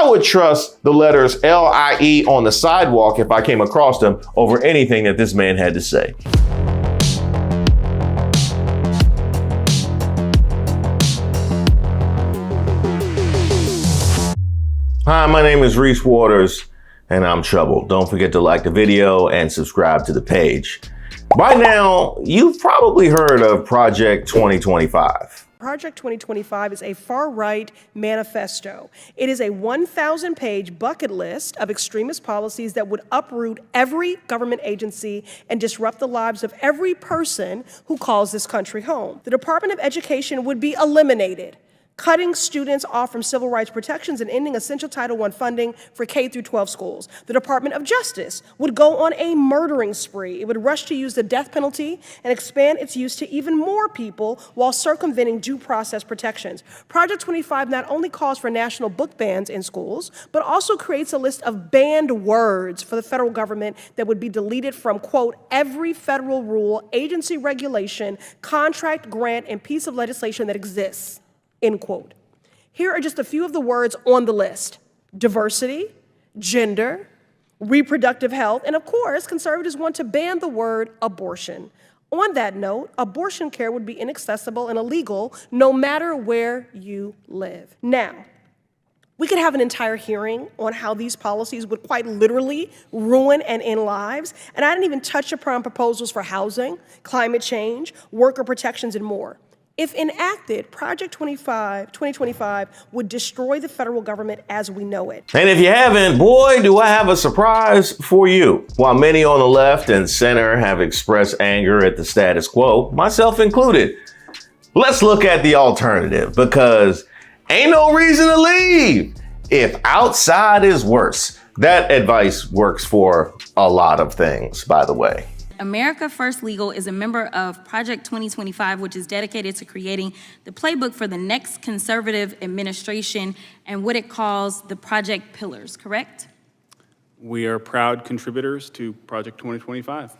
I would trust the letters LIE on the sidewalk if I came across them over anything that this man had to say. Hi, my name is Reese Waters, and I'm troubled. Don't forget to like the video and subscribe to the page. By now, you've probably heard of Project 2025. Project 2025 is a far-right manifesto. It is a 1,000-page bucket list of extremist policies that would uproot every government agency and disrupt the lives of every person who calls this country home. The Department of Education would be eliminated, cutting students off from civil rights protections and ending essential Title I funding for K-12 schools. The Department of Justice would go on a murdering spree. It would rush to use the death penalty and expand its use to even more people while circumventing due process protections. Project 25 not only calls for national book bans in schools, but also creates a list of banned words for the federal government that would be deleted from, quote, every federal rule, agency regulation, contract, grant, and piece of legislation that exists. End quote. Here are just a few of the words on the list: diversity, gender, reproductive health, and of course, conservatives want to ban the word abortion. On that note, abortion care would be inaccessible and illegal no matter where you live. Now, we could have an entire hearing on how these policies would quite literally ruin and end lives, and I didn't even touch upon proposals for housing, climate change, worker protections, and more. If enacted, Project 2025 would destroy the federal government as we know it. And if you haven't, boy, do I have a surprise for you. While many on the left and center have expressed anger at the status quo, myself included, let's look at the alternative, because ain't no reason to leave if outside is worse. That advice works for a lot of things, by the way. America First Legal is a member of Project 2025, which is dedicated to creating the playbook for the next conservative administration and what it calls the Project Pillars, correct? We are proud contributors to Project 2025.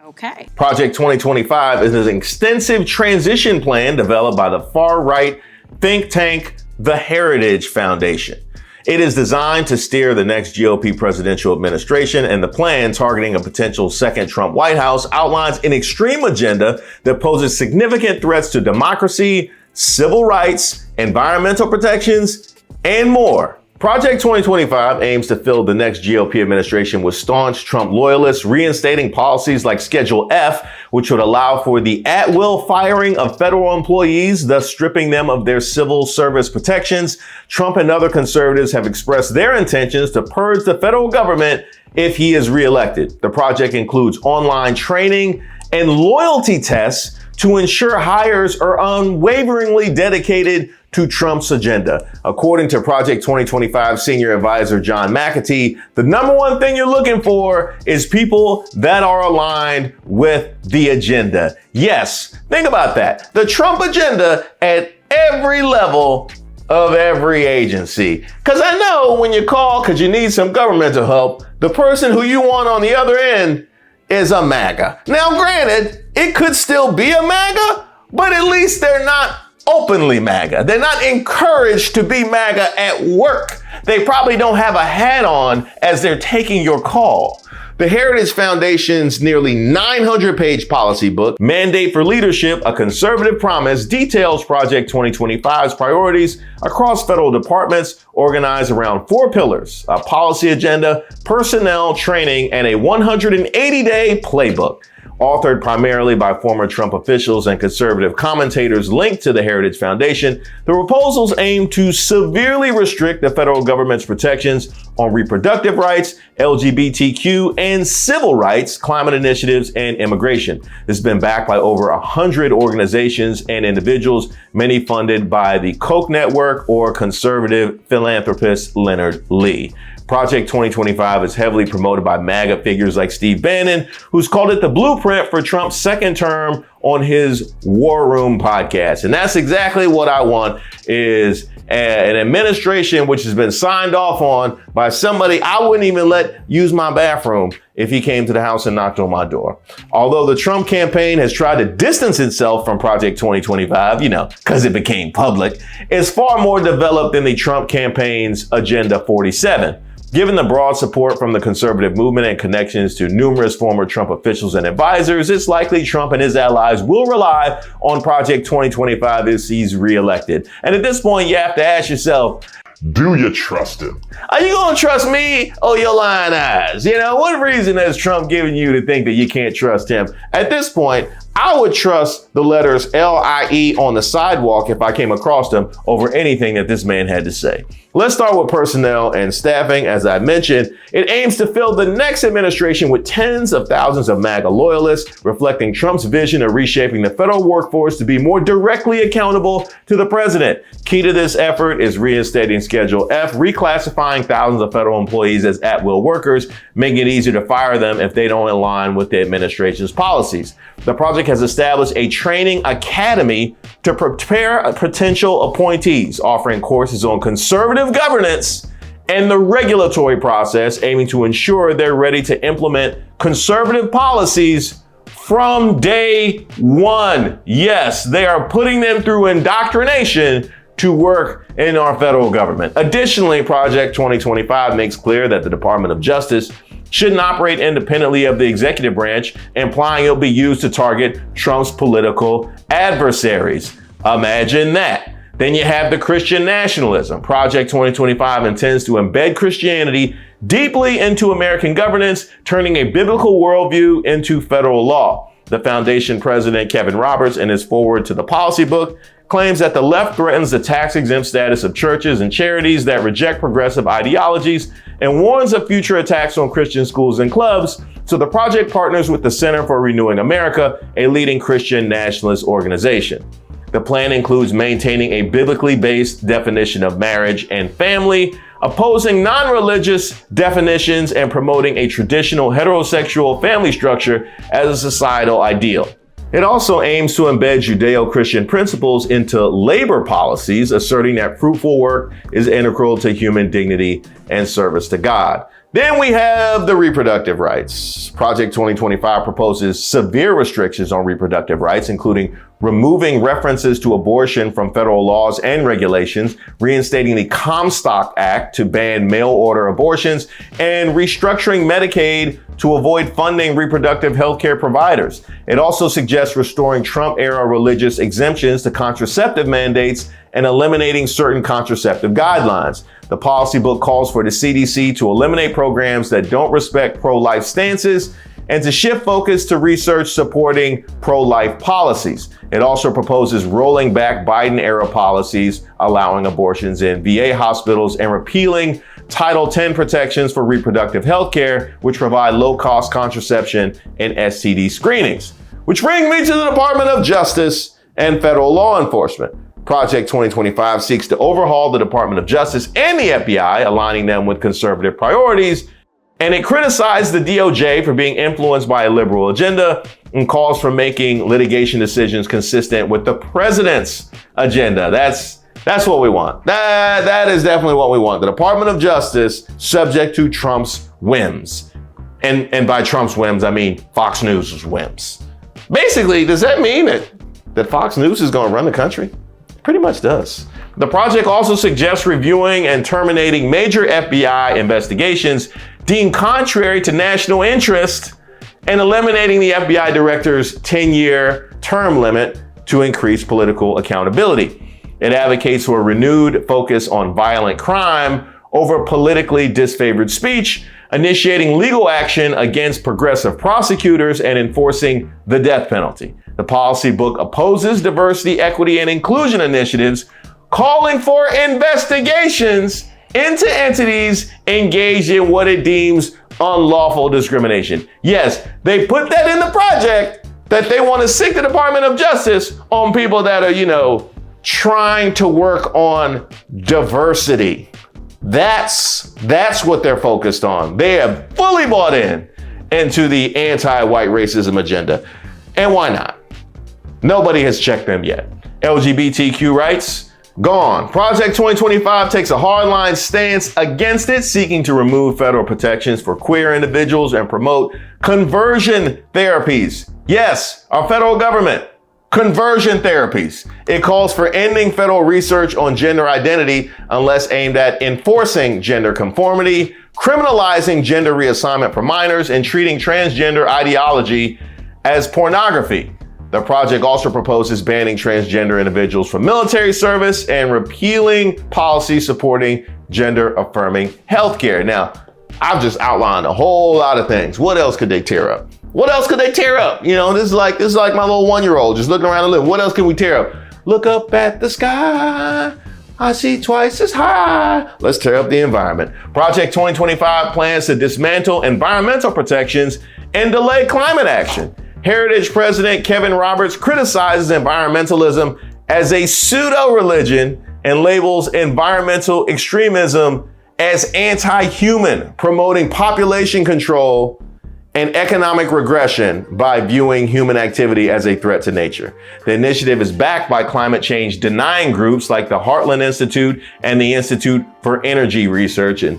Okay. Project 2025 is an extensive transition plan developed by the far-right think tank, the Heritage Foundation. It is designed to steer the next GOP presidential administration, and the plan, targeting a potential second Trump White House, outlines an extreme agenda that poses significant threats to democracy, civil rights, environmental protections, and more. Project 2025 aims to fill the next GOP administration with staunch Trump loyalists, reinstating policies like Schedule F, which would allow for the at-will firing of federal employees, thus stripping them of their civil service protections. Trump and other conservatives have expressed their intentions to purge the federal government if he is reelected. The project includes online training and loyalty tests to ensure hires are unwaveringly dedicated to Trump's agenda. According to Project 2025 senior advisor John McAtee, the number one thing you're looking for is people that are aligned with the agenda. Yes, think about that. The Trump agenda at every level of every agency. Because I know when you call because you need some governmental help, the person who you want on the other end is a MAGA. Now, granted, it could still be a MAGA, but at least they're not openly MAGA. They're not encouraged to be MAGA at work. They probably don't have a hat on as they're taking your call. The Heritage Foundation's nearly 900-page policy book, Mandate for Leadership, A Conservative Promise, details Project 2025's priorities across federal departments, organized around 4 pillars: a policy agenda, personnel, training, and a 180-day playbook. Authored primarily by former Trump officials and conservative commentators linked to the Heritage Foundation, the proposals aim to severely restrict the federal government's protections on reproductive rights, LGBTQ, and civil rights, climate initiatives, and immigration. This has been backed by over 100 organizations and individuals, many funded by the Koch network or conservative philanthropist Leonard Lee. Project 2025 is heavily promoted by MAGA figures like Steve Bannon, who's called it the blueprint blueprint for Trump's second term on his War Room podcast. And that's exactly what I want, is an administration which has been signed off on by somebody I wouldn't even let use my bathroom if he came to the house and knocked on my door. Although the Trump campaign has tried to distance itself from Project 2025, because it became public, it's far more developed than the Trump campaign's Agenda 47. Given the broad support from the conservative movement and connections to numerous former Trump officials and advisors, it's likely Trump and his allies will rely on Project 2025 if he's reelected. And at this point, you have to ask yourself, do you trust him? are you going to trust me or your lying eyes? What reason has Trump given you to think that you can't trust him? At this point, I would trust the letters LIE on the sidewalk if I came across them over anything that this man had to say. Let's start with personnel and staffing. As I mentioned, it aims to fill the next administration with tens of thousands of MAGA loyalists, reflecting Trump's vision of reshaping the federal workforce to be more directly accountable to the president. Key to this effort is reinstating Schedule F, reclassifying thousands of federal employees as at-will workers, making it easier to fire them if they don't align with the administration's policies. The project has established a training academy to prepare potential appointees, offering courses on conservative governance and the regulatory process, aiming to ensure they're ready to implement conservative policies from day one. Yes, they are putting them through indoctrination to work in our federal government. Additionally, Project 2025 makes clear that the Department of Justice shouldn't operate independently of the executive branch, implying it'll be used to target Trump's political adversaries. Imagine that. Then you have the Christian nationalism. Project 2025 intends to embed Christianity deeply into American governance, turning a biblical worldview into federal law. The foundation president, Kevin Roberts, in his foreword to the policy book, claims that the left threatens the tax-exempt status of churches and charities that reject progressive ideologies and warns of future attacks on Christian schools and clubs. So the project partners with the Center for Renewing America, a leading Christian nationalist organization. The plan includes maintaining a biblically based definition of marriage and family, opposing non-religious definitions, and promoting a traditional heterosexual family structure as a societal ideal. It also aims to embed Judeo-Christian principles into labor policies, asserting that fruitful work is integral to human dignity and service to God. Then we have the reproductive rights. Project 2025 proposes severe restrictions on reproductive rights, including removing references to abortion from federal laws and regulations, reinstating the Comstock Act to ban mail-order abortions, and restructuring Medicaid to avoid funding reproductive health care providers. It also suggests restoring Trump-era religious exemptions to contraceptive mandates and eliminating certain contraceptive guidelines. The policy book calls for the CDC to eliminate programs that don't respect pro-life stances and to shift focus to research supporting pro-life policies. It also proposes rolling back Biden-era policies, allowing abortions in VA hospitals, and repealing Title X protections for reproductive health care, which provide low-cost contraception and STD screenings. Which brings me to the Department of Justice and federal law enforcement. Project 2025 seeks to overhaul the Department of Justice and the FBI, aligning them with conservative priorities. And it criticized the DOJ for being influenced by a liberal agenda and calls for making litigation decisions consistent with the president's agenda. That's what we want. That is definitely what we want. The Department of Justice subject to Trump's whims. And by Trump's whims, I mean Fox News' whims. Basically, does that mean that Fox News is going to run the country? Pretty much does. The project also suggests reviewing and terminating major FBI investigations deemed contrary to national interest and eliminating the FBI director's 10-year term limit to increase political accountability. It advocates for a renewed focus on violent crime over politically disfavored speech, initiating legal action against progressive prosecutors and enforcing the death penalty. The policy book opposes diversity, equity, and inclusion initiatives, calling for investigations into entities engaged in what it deems unlawful discrimination. Yes, they put that in the project that they want to sic the Department of Justice on people that are, trying to work on diversity. That's what they're focused on. They have fully bought in. into the anti-white racism agenda. And why not? Nobody has checked them yet. LGBTQ rights, gone. Project 2025 takes a hardline stance against it, seeking to remove federal protections for queer individuals and promote conversion therapies. Yes, our federal government. Conversion therapies. It calls for ending federal research on gender identity unless aimed at enforcing gender conformity, criminalizing gender reassignment for minors, and treating transgender ideology as pornography. The project also proposes banning transgender individuals from military service and repealing policies supporting gender-affirming healthcare. Now, I've just outlined a whole lot of things. What else could they tear up? What else could they tear up? You know, this is like my little 1-year-old just looking around the living. What else can we tear up? Look up at the sky. I see twice as high. Let's tear up the environment. Project 2025 plans to dismantle environmental protections and delay climate action. Heritage President Kevin Roberts criticizes environmentalism as a pseudo-religion and labels environmental extremism as anti-human, promoting population control and economic regression by viewing human activity as a threat to nature. The initiative is backed by climate change denying groups like the Heartland Institute and the Institute for Energy Research. And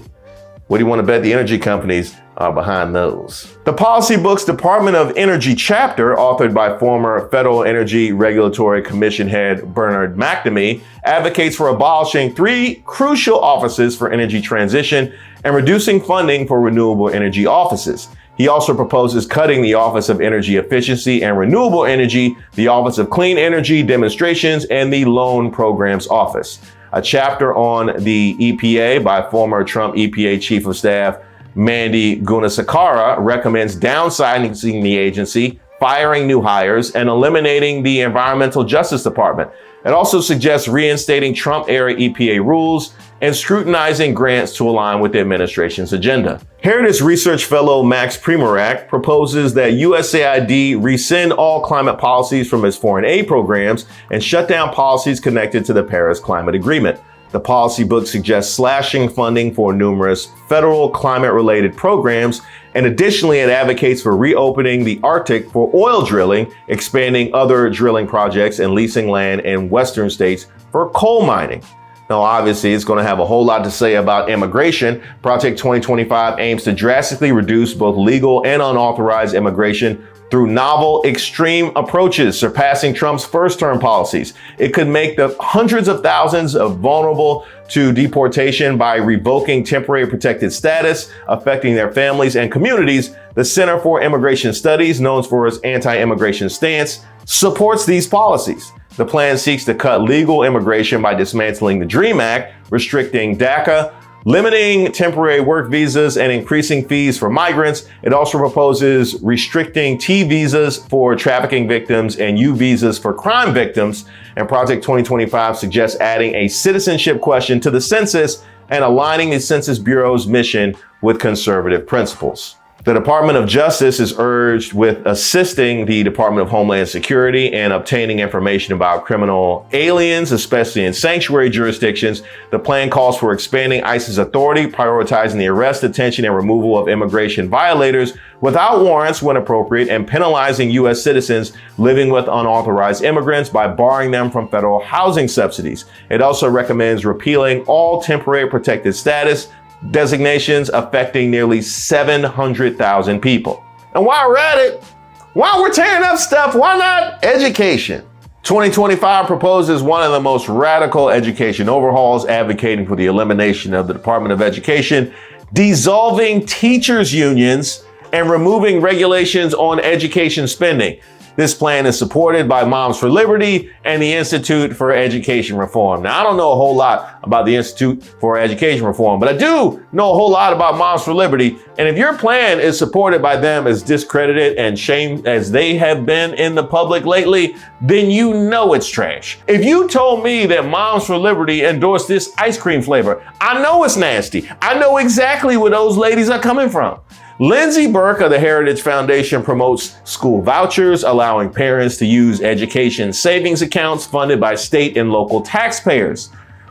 what do you want to bet the energy companies are behind those? The Policy Book's Department of Energy chapter, authored by former Federal Energy Regulatory Commission head Bernard McNamee, advocates for abolishing 3 crucial offices for energy transition and reducing funding for renewable energy offices. He also proposes cutting the Office of Energy Efficiency and Renewable Energy, the Office of Clean Energy Demonstrations, and the Loan Programs Office. A chapter on the EPA by former Trump EPA Chief of Staff Mandy Gunasakara recommends downsizing the agency, firing new hires, and eliminating the Environmental Justice Department. It also suggests reinstating Trump-era EPA rules and scrutinizing grants to align with the administration's agenda. Heritage Research Fellow Max Primorak proposes that USAID rescind all climate policies from its foreign aid programs and shut down policies connected to the Paris Climate Agreement. The policy book suggests slashing funding for numerous federal climate-related programs, and additionally, it advocates for reopening the Arctic for oil drilling, expanding other drilling projects, and leasing land in western states for coal mining. Now, obviously, it's going to have a whole lot to say about immigration. Project 2025 aims to drastically reduce both legal and unauthorized immigration through novel, extreme approaches, surpassing Trump's first-term policies. It could make the hundreds of thousands of vulnerable to deportation by revoking temporary protected status, affecting their families and communities. The Center for Immigration Studies, known for its anti-immigration stance, supports these policies. The plan seeks to cut legal immigration by dismantling the DREAM Act, restricting DACA, limiting temporary work visas, and increasing fees for migrants. It also proposes restricting T visas for trafficking victims and U visas for crime victims. And Project 2025 suggests adding a citizenship question to the census and aligning the Census Bureau's mission with conservative principles. The Department of Justice is urged with assisting the Department of Homeland Security and obtaining information about criminal aliens, especially in sanctuary jurisdictions. The plan calls for expanding ICE's authority, prioritizing the arrest, detention, and removal of immigration violators without warrants when appropriate, and penalizing U.S. citizens living with unauthorized immigrants by barring them from federal housing subsidies. It also recommends repealing all temporary protected status designations affecting nearly 700,000 people. And while we're at it, while we're tearing up stuff, why not education? 2025 proposes one of the most radical education overhauls, advocating for the elimination of the Department of Education, dissolving teachers' unions, and removing regulations on education spending. This plan is supported by Moms for Liberty and the Institute for Education Reform. Now, I don't know a whole lot about the Institute for Education Reform, but I do know a whole lot about Moms for Liberty. And if your plan is supported by them as discredited and shamed as they have been in the public lately, then you know it's trash. If you told me that Moms for Liberty endorsed this ice cream flavor, I know it's nasty. I know exactly where those ladies are coming from. Lindsay Burke of the Heritage Foundation promotes school vouchers, allowing parents to use education savings accounts funded by state and local taxpayers.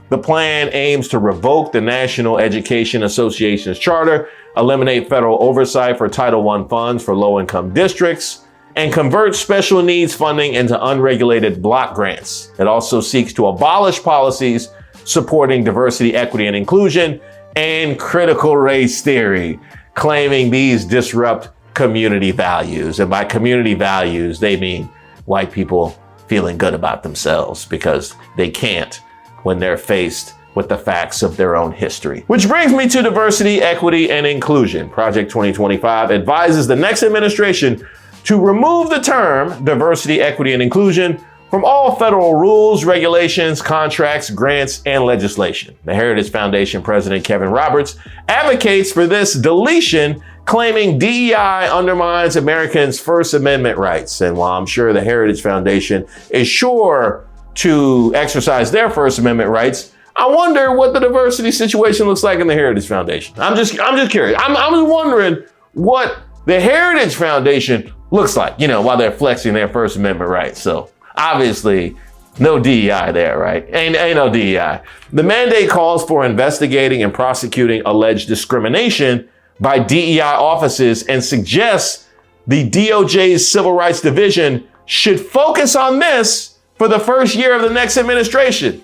The plan aims to revoke the National Education Association's charter, eliminate federal oversight for Title I funds for low-income districts, and convert special needs funding into unregulated block grants. It also seeks to abolish policies supporting diversity, equity, and inclusion, and critical race theory, claiming these disrupt community values. And by community values, they mean white people feeling good about themselves because they can't when they're faced with the facts of their own history. Which brings me to diversity, equity, and inclusion. Project 2025 advises the next administration to remove the term diversity, equity, and inclusion from all federal rules, regulations, contracts, grants, and legislation. The Heritage Foundation President Kevin Roberts advocates for this deletion, claiming DEI undermines Americans' First Amendment rights. And while I'm sure the Heritage Foundation is sure to exercise their First Amendment rights, I wonder what the diversity situation looks like in the Heritage Foundation. I'm just curious. I'm just wondering what the Heritage Foundation looks like, while they're flexing their First Amendment rights. So obviously, no DEI there, right? Ain't no DEI. The mandate calls for investigating and prosecuting alleged discrimination by DEI offices and suggests the DOJ's Civil Rights Division should focus on this for the first year of the next administration.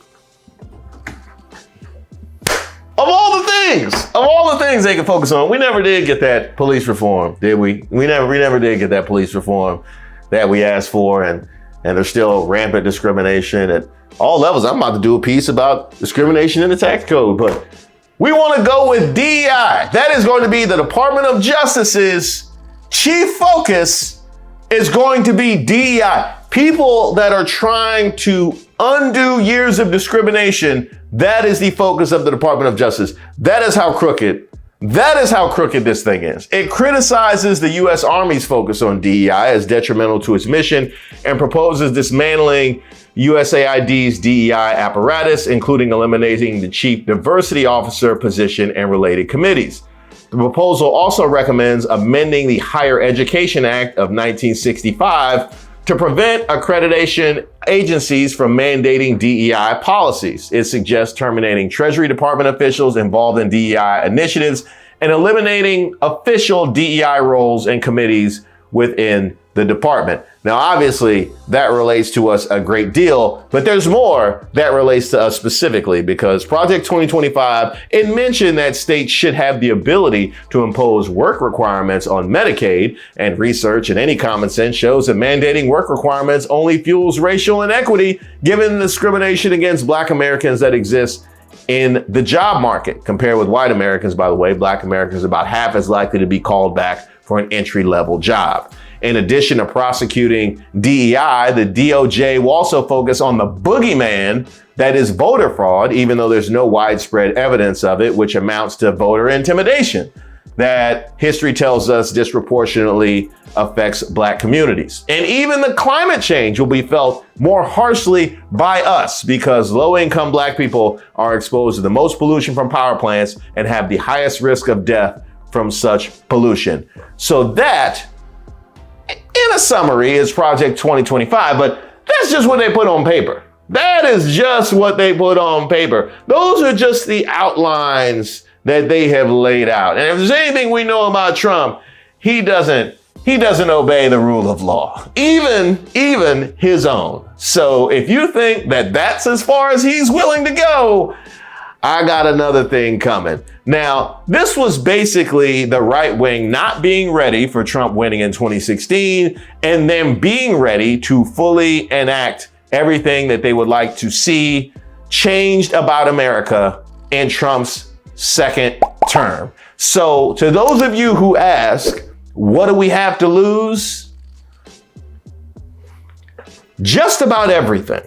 Of all the things they can focus on, we never did get that police reform, did we? We never did get that police reform that we asked for, and there's still rampant discrimination at all levels. I'm about to do a piece about discrimination in the tax code, but we want to go with DEI. That is going to be the Department of Justice's chief focus is going to be DEI. People that are trying to undo years of discrimination, that is the focus of the Department of Justice. That is how crooked this thing is. It criticizes the U.S. Army's focus on DEI as detrimental to its mission and proposes dismantling USAID's DEI apparatus, including eliminating the Chief Diversity Officer position and related committees. The proposal also recommends amending the Higher Education Act of 1965 to prevent accreditation agencies from mandating DEI policies. It suggests terminating Treasury Department officials involved in DEI initiatives and eliminating official DEI roles and committees within the department. Now, obviously, that relates to us a great deal, but there's more that relates to us specifically because Project 2025, it mentioned that states should have the ability to impose work requirements on Medicaid, and research and any common sense shows that mandating work requirements only fuels racial inequity given the discrimination against Black Americans that exists in the job market. Compared with white Americans, by the way, Black Americans are about half as likely to be called back for an entry-level job. In addition to prosecuting DEI, the DOJ will also focus on the boogeyman that is voter fraud, even though there's no widespread evidence of it, which amounts to voter intimidation that history tells us disproportionately affects Black communities. And even the climate change will be felt more harshly by us because low-income Black people are exposed to the most pollution from power plants and have the highest risk of death from such pollution. So that, in a summary, is Project 2025, but that's just what they put on paper. That is just what they put on paper. Those are just the outlines that they have laid out. And if there's anything we know about Trump, he doesn't obey the rule of law, even his own. So if you think that that's as far as he's willing to go, I got another thing coming. Now, this was basically the right wing not being ready for Trump winning in 2016 and then being ready to fully enact everything that they would like to see changed about America in Trump's second term. So to those of you who ask, what do we have to lose? Just about everything.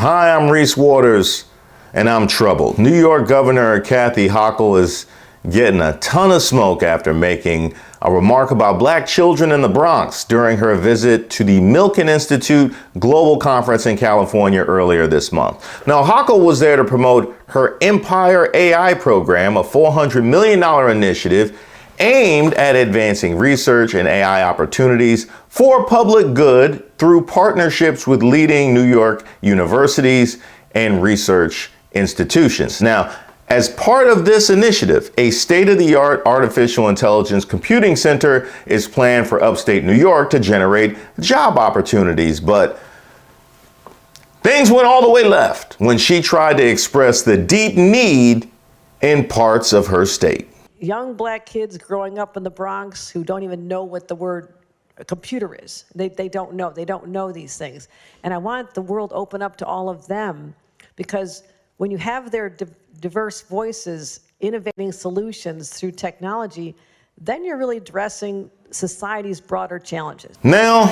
Hi, I'm Reese Waters, and I'm troubled. New York Governor Kathy Hochul is getting a ton of smoke after making a remark about black children in the Bronx during her visit to the Milken Institute Global Conference in California earlier this month. Now, Hochul was there to promote her Empire AI program, a $400 million initiative aimed at advancing research and AI opportunities for public good through partnerships with leading New York universities and research institutions. Now, as part of this initiative, a state-of-the-art artificial intelligence computing center is planned for upstate New York to generate job opportunities. But things went all the way left when she tried to express the deep need in parts of her state. Young black kids growing up in the Bronx who don't even know what the word computer is. They don't know. They don't know these things. And I want the world open up to all of them, because when you have their diverse voices innovating solutions through technology, then you're really addressing society's broader challenges. Now,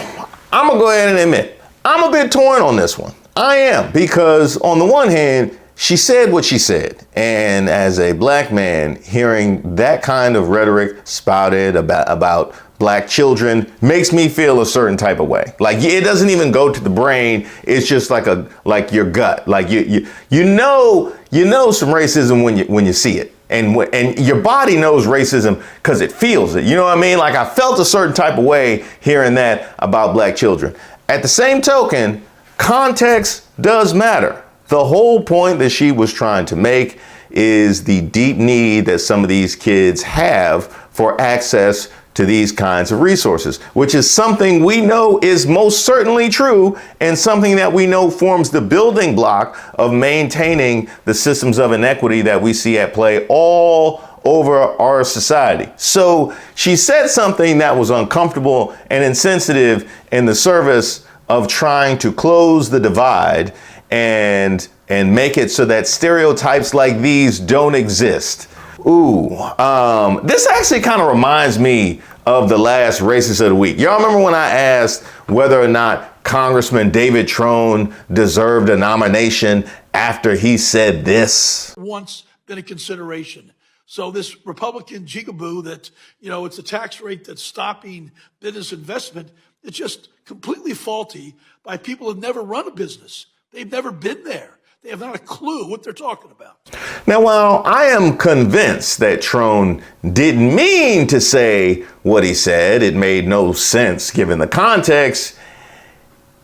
I'm gonna go ahead and admit, I'm a bit torn on this one. I am, because on the one hand, she said what she said. And as a black man, hearing that kind of rhetoric spouted about black children makes me feel a certain type of way. Like, it doesn't even go to the brain. It's just like your gut. Like you know some racism when you see it. And your body knows racism because it feels it. You know what I mean? Like, I felt a certain type of way hearing that about black children. At the same token, context does matter. The whole point that she was trying to make is the deep need that some of these kids have for access to these kinds of resources, which is something we know is most certainly true, and something that we know forms the building block of maintaining the systems of inequity that we see at play all over our society. So she said something that was uncomfortable and insensitive in the service of trying to close the divide and make it so that stereotypes like these don't exist. This actually kind of reminds me of the last Racist of the Week. Y'all remember when I asked whether or not Congressman David Trone deserved a nomination after he said this? Once been a consideration. So this Republican jigaboo that, it's a tax rate that's stopping business investment, it's just completely faulty by people who've never run a business. They've never been there. They have not a clue what they're talking about. Now, while I am convinced that Trone didn't mean to say what he said, it made no sense given the context,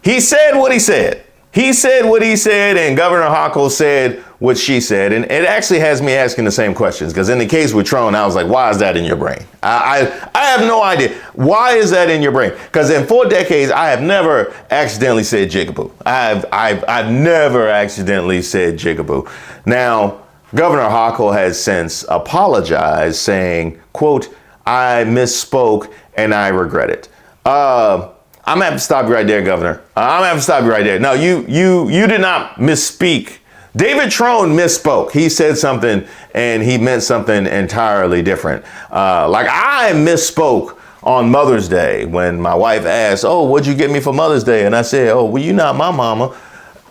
he said what he said. He said what he said, and Governor Hochul said what she said. And it actually has me asking the same questions, because in the case with Trone, I was like, why is that in your brain? I have no idea. Why is that in your brain? Because in 4 decades, I have never accidentally said jigaboo. I've never accidentally said jigaboo. Now, Governor Hochul has since apologized, saying, quote, "I misspoke and I regret it." I'm gonna have to stop you right there, Governor. I'm gonna have to stop you right there. No, you did not misspeak. David Trone misspoke. He said something and he meant something entirely different. Like, I misspoke on Mother's Day when my wife asked, "Oh, what'd you get me for Mother's Day?" And I said, "Oh, well, you're not my mama."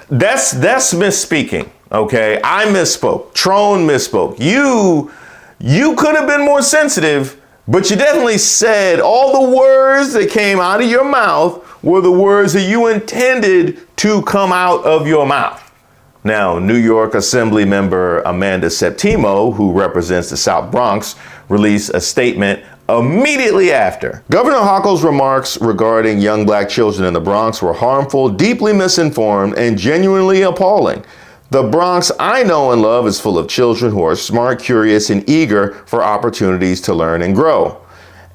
That's misspeaking. Okay, I misspoke. Trone misspoke. You could have been more sensitive. But you definitely said all the words that came out of your mouth were the words that you intended to come out of your mouth. Now, New York Assembly member Amanda Septimo, who represents the South Bronx, released a statement immediately after. Governor Hochul's remarks regarding young black children in the Bronx were harmful, deeply misinformed, and genuinely appalling. The Bronx I know and love is full of children who are smart, curious, and eager for opportunities to learn and grow.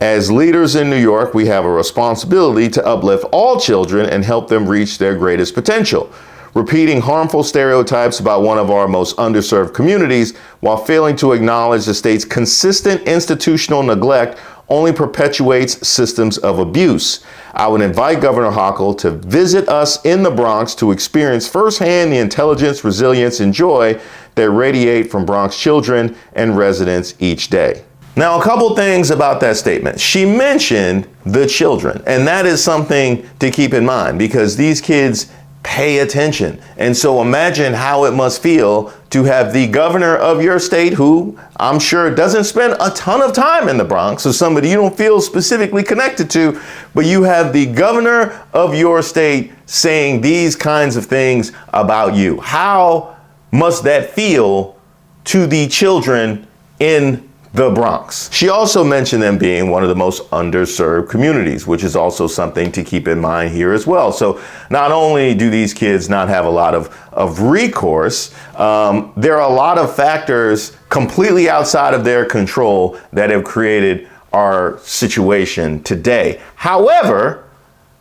As leaders in New York, we have a responsibility to uplift all children and help them reach their greatest potential. Repeating harmful stereotypes about one of our most underserved communities while failing to acknowledge the state's consistent institutional neglect only perpetuates systems of abuse. I would invite Governor Hochul to visit us in the Bronx to experience firsthand the intelligence, resilience, and joy that radiate from Bronx children and residents each day. Now, a couple things about that statement. She mentioned the children, and that is something to keep in mind, because these kids pay attention. And so imagine how it must feel to have the governor of your state, who I'm sure doesn't spend a ton of time in the Bronx, so somebody you don't feel specifically connected to, but you have the governor of your state saying these kinds of things about you. How must that feel to the children in the Bronx? She also mentioned them being one of the most underserved communities, which is also something to keep in mind here as well. So not only do these kids not have a lot of recourse, there are a lot of factors completely outside of their control that have created our situation today. However,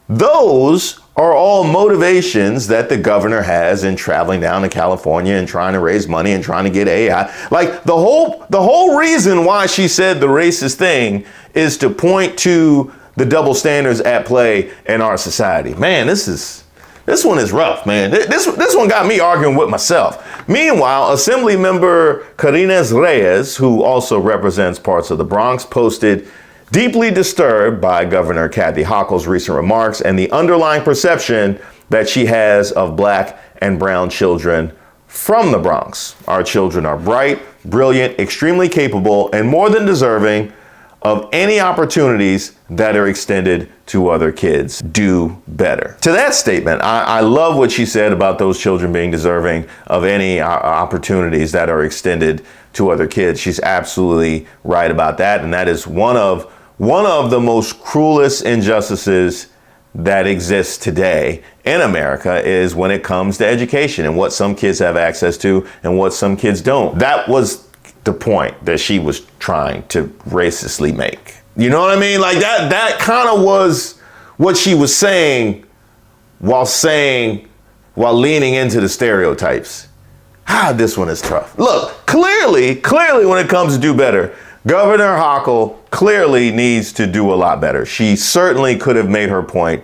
those are all motivations that the governor has in traveling down to California and trying to raise money and trying to get AI. Like the whole reason why she said the racist thing is to point to the double standards at play in our society. Man, this one is rough, man. This one got me arguing with myself. Meanwhile, Assembly member Carines Reyes, who also represents parts of the Bronx, posted, "Deeply disturbed by Governor Kathy Hochul's recent remarks and the underlying perception that she has of black and brown children from the Bronx. Our children are bright, brilliant, extremely capable, and more than deserving of any opportunities that are extended to other kids. Do better." To that statement, I love what she said about those children being deserving of any opportunities that are extended to other kids. She's absolutely right about that, and that is one of the most cruelest injustices that exists today in America, is when it comes to education and what some kids have access to and what some kids don't. That was the point that she was trying to racistly make. You know what I mean? Like that kind of was what she was saying while leaning into the stereotypes. This one is tough. Look, clearly when it comes to do better, Governor Hochul clearly needs to do a lot better. She certainly could have made her point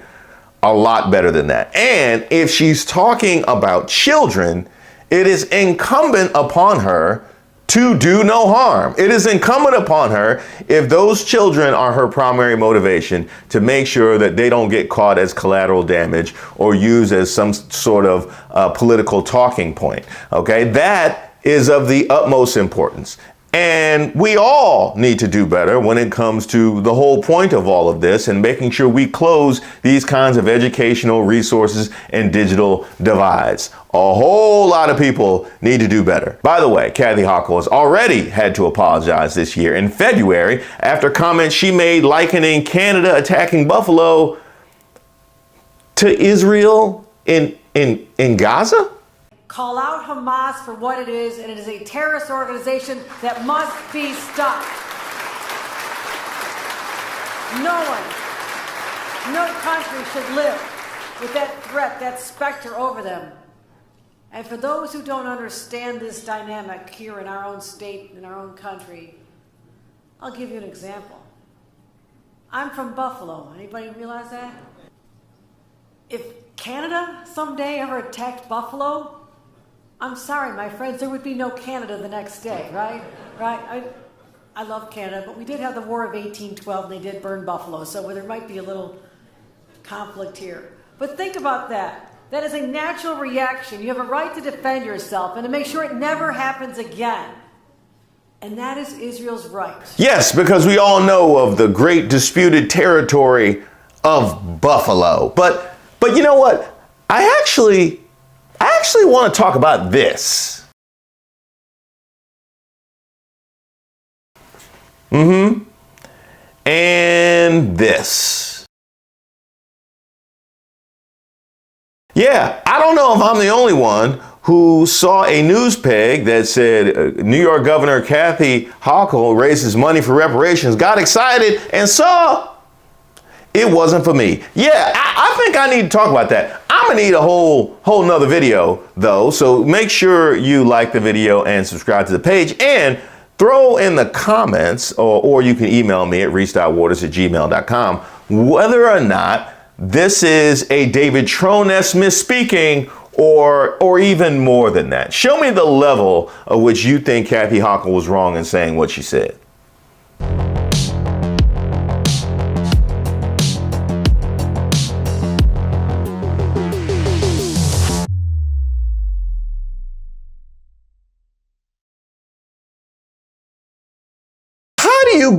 a lot better than that. And if she's talking about children, it is incumbent upon her to do no harm. It is incumbent upon her, if those children are her primary motivation, to make sure that they don't get caught as collateral damage or used as some sort of political talking point. Okay, that is of the utmost importance. And we all need to do better when it comes to the whole point of all of this and making sure we close these kinds of educational resources and digital divides. A whole lot of people need to do better. By the way, Kathy Hochul has already had to apologize this year in February after comments she made likening Canada attacking Buffalo to Israel in Gaza. Call out Hamas for what it is, and it is a terrorist organization that must be stopped. No country should live with that threat, that specter over them. And for those who don't understand this dynamic here in our own state, in our own country, I'll give you an example. I'm from Buffalo. Anybody realize that? If Canada someday ever attacked Buffalo, I'm sorry, my friends, there would be no Canada the next day, right? Right? I love Canada, but we did have the War of 1812, and they did burn Buffalo, so there might be a little conflict here. But think about that. That is a natural reaction. You have a right to defend yourself and to make sure it never happens again. And that is Israel's right. Yes, because we all know of the great disputed territory of Buffalo. But you know what? I actually want to talk about this. And this. Yeah, I don't know if I'm the only one who saw a news peg that said New York Governor Kathy Hochul raises money for reparations, got excited, and saw it wasn't for me. Yeah, I think I need to talk about that. I'm gonna need a whole nother video though, so make sure you like the video and subscribe to the page, and throw in the comments, or you can email me at reese.waters@gmail.com, whether or not this is a David Troness misspeaking or even more than that. Show me the level of which you think Kathy Hochul was wrong in saying what she said.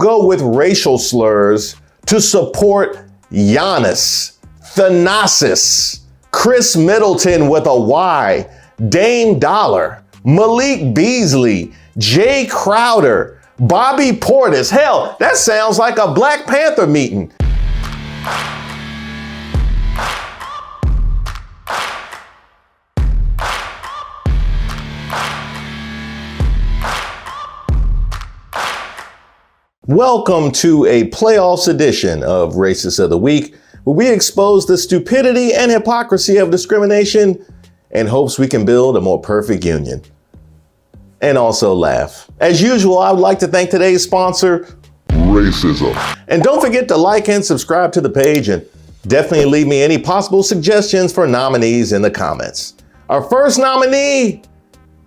go with racial slurs to support Giannis, Thanasis, Chris Middleton with a Y, Dame Dollar, Malik Beasley, Jay Crowder, Bobby Portis? Hell, that sounds like a Black Panther meeting. Welcome to a playoffs edition of Racist of the Week, where we expose the stupidity and hypocrisy of discrimination in hopes we can build a more perfect union. And also laugh. As usual, I would like to thank today's sponsor, Racism. And don't forget to like and subscribe to the page, and definitely leave me any possible suggestions for nominees in the comments. Our first nominee,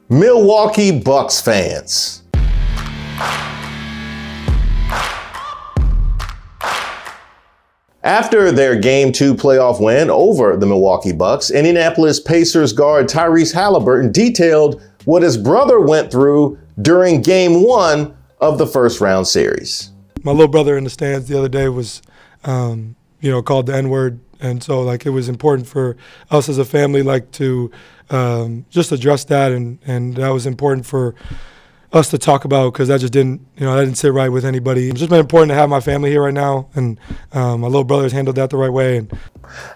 Milwaukee Bucks fans. After their Game 2 playoff win over the Milwaukee Bucks, Indianapolis Pacers guard Tyrese Halliburton detailed what his brother went through during Game 1 of the first round series. My little brother in the stands the other day was, called the N-word. And so, it was important for us as a family, to just address that. And that was important for us to talk about, because that just didn't sit right with anybody. It's just been important to have my family here right now, and my little brother's handled that the right way.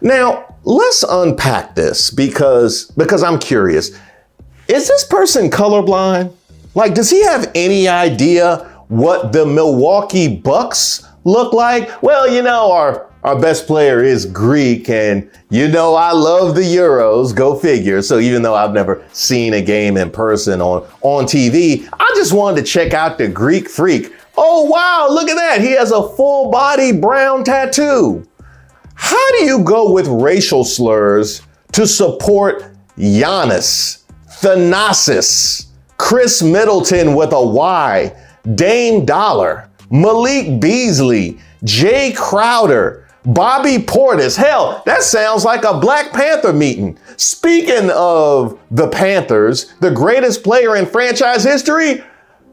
Now, let's unpack this because I'm curious. Is this person colorblind? Does he have any idea what the Milwaukee Bucks look like? Well, our best player is Greek, and I love the Euros, go figure. So even though I've never seen a game in person on TV, I just wanted to check out the Greek freak. Oh, wow, look at that. He has a full body brown tattoo. How do you go with racial slurs to support Giannis, Thanasis, Chris Middleton with a Y, Dame Dollar, Malik Beasley, Jay Crowder, Bobby Portis? Hell, that sounds like a Black Panther meeting. Speaking of the Panthers, the greatest player in franchise history,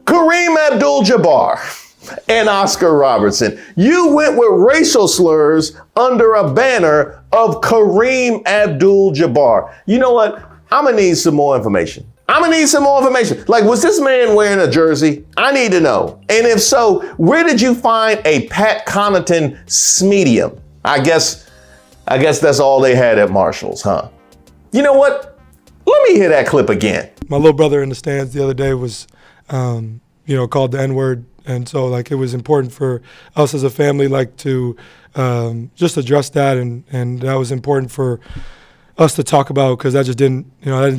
Kareem Abdul-Jabbar and Oscar Robertson. You went with racial slurs under a banner of Kareem Abdul-Jabbar. You know what? I'm gonna need some more information. Was this man wearing a jersey? I need to know. And if so, where did you find a Pat Connaughton medium? I guess that's all they had at Marshall's, huh? You know what? Let me hear that clip again. My little brother in the stands the other day was, called the N-word. And so, it was important for us as a family, to just address that. And that was important for us to talk about, because that just didn't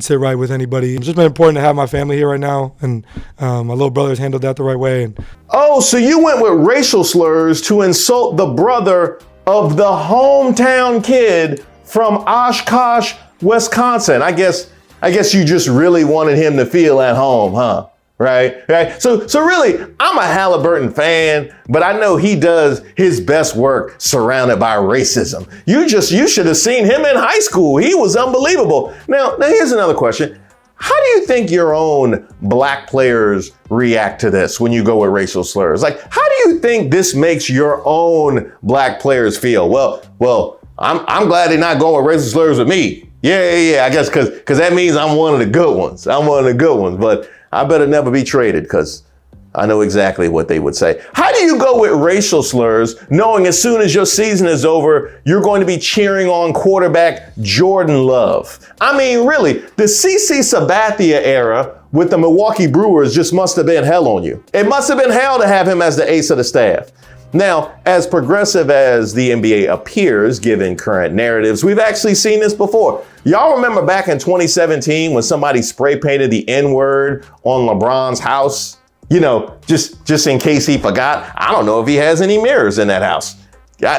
sit right with anybody. It's just been important to have my family here right now, and my little brother's handled that the right way. Oh, so you went with racial slurs to insult the brother of the hometown kid from Oshkosh, Wisconsin. I guess you just really wanted him to feel at home, huh? Right? So really, I'm a Halliburton fan, but I know he does his best work surrounded by racism. You should have seen him in high school. He was unbelievable. Now here's another question. How do you think your own Black players react to this when you go with racial slurs? How do you think this makes your own Black players feel? Well, I'm glad they're not going with racial slurs with me. Yeah, I guess because that means I'm one of the good ones. But I better never be traded, because I know exactly what they would say. How do you go with racial slurs knowing as soon as your season is over, you're going to be cheering on quarterback Jordan Love? I mean, really, the CC Sabathia era with the Milwaukee Brewers just must have been hell on you. It must have been hell to have him as the ace of the staff. Now, as progressive as the NBA appears, given current narratives, we've actually seen this before. Y'all remember back in 2017 when somebody spray painted the N-word on LeBron's house? Just in case he forgot. I don't know if he has any mirrors in that house.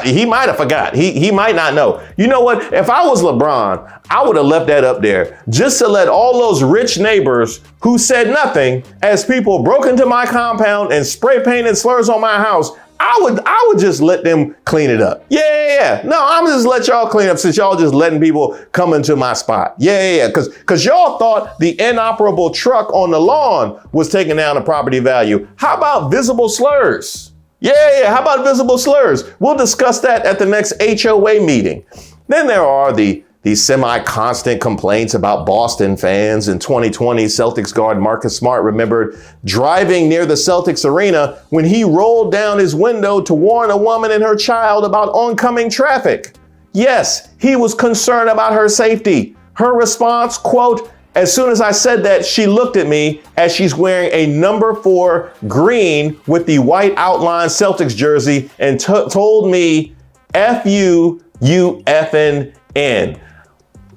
He might have forgot. He might not know. You know what? If I was LeBron, I would have left that up there just to let all those rich neighbors who said nothing as people broke into my compound and spray painted slurs on my house. I would just let them clean it up. Yeah. No, I'm just let y'all clean up since y'all just letting people come into my spot. Yeah. Because y'all thought the inoperable truck on the lawn was taking down the property value. How about visible slurs? Yeah, how about visible slurs? We'll discuss that at the next HOA meeting. Then there are the semi-constant complaints about Boston fans. In 2020, Celtics guard Marcus Smart remembered driving near the Celtics arena when he rolled down his window to warn a woman and her child about oncoming traffic. Yes, he was concerned about her safety. Her response, quote, "As soon as I said that, she looked at me as she's wearing a number 4 green with the white outline Celtics jersey and told me, F you, you effing N."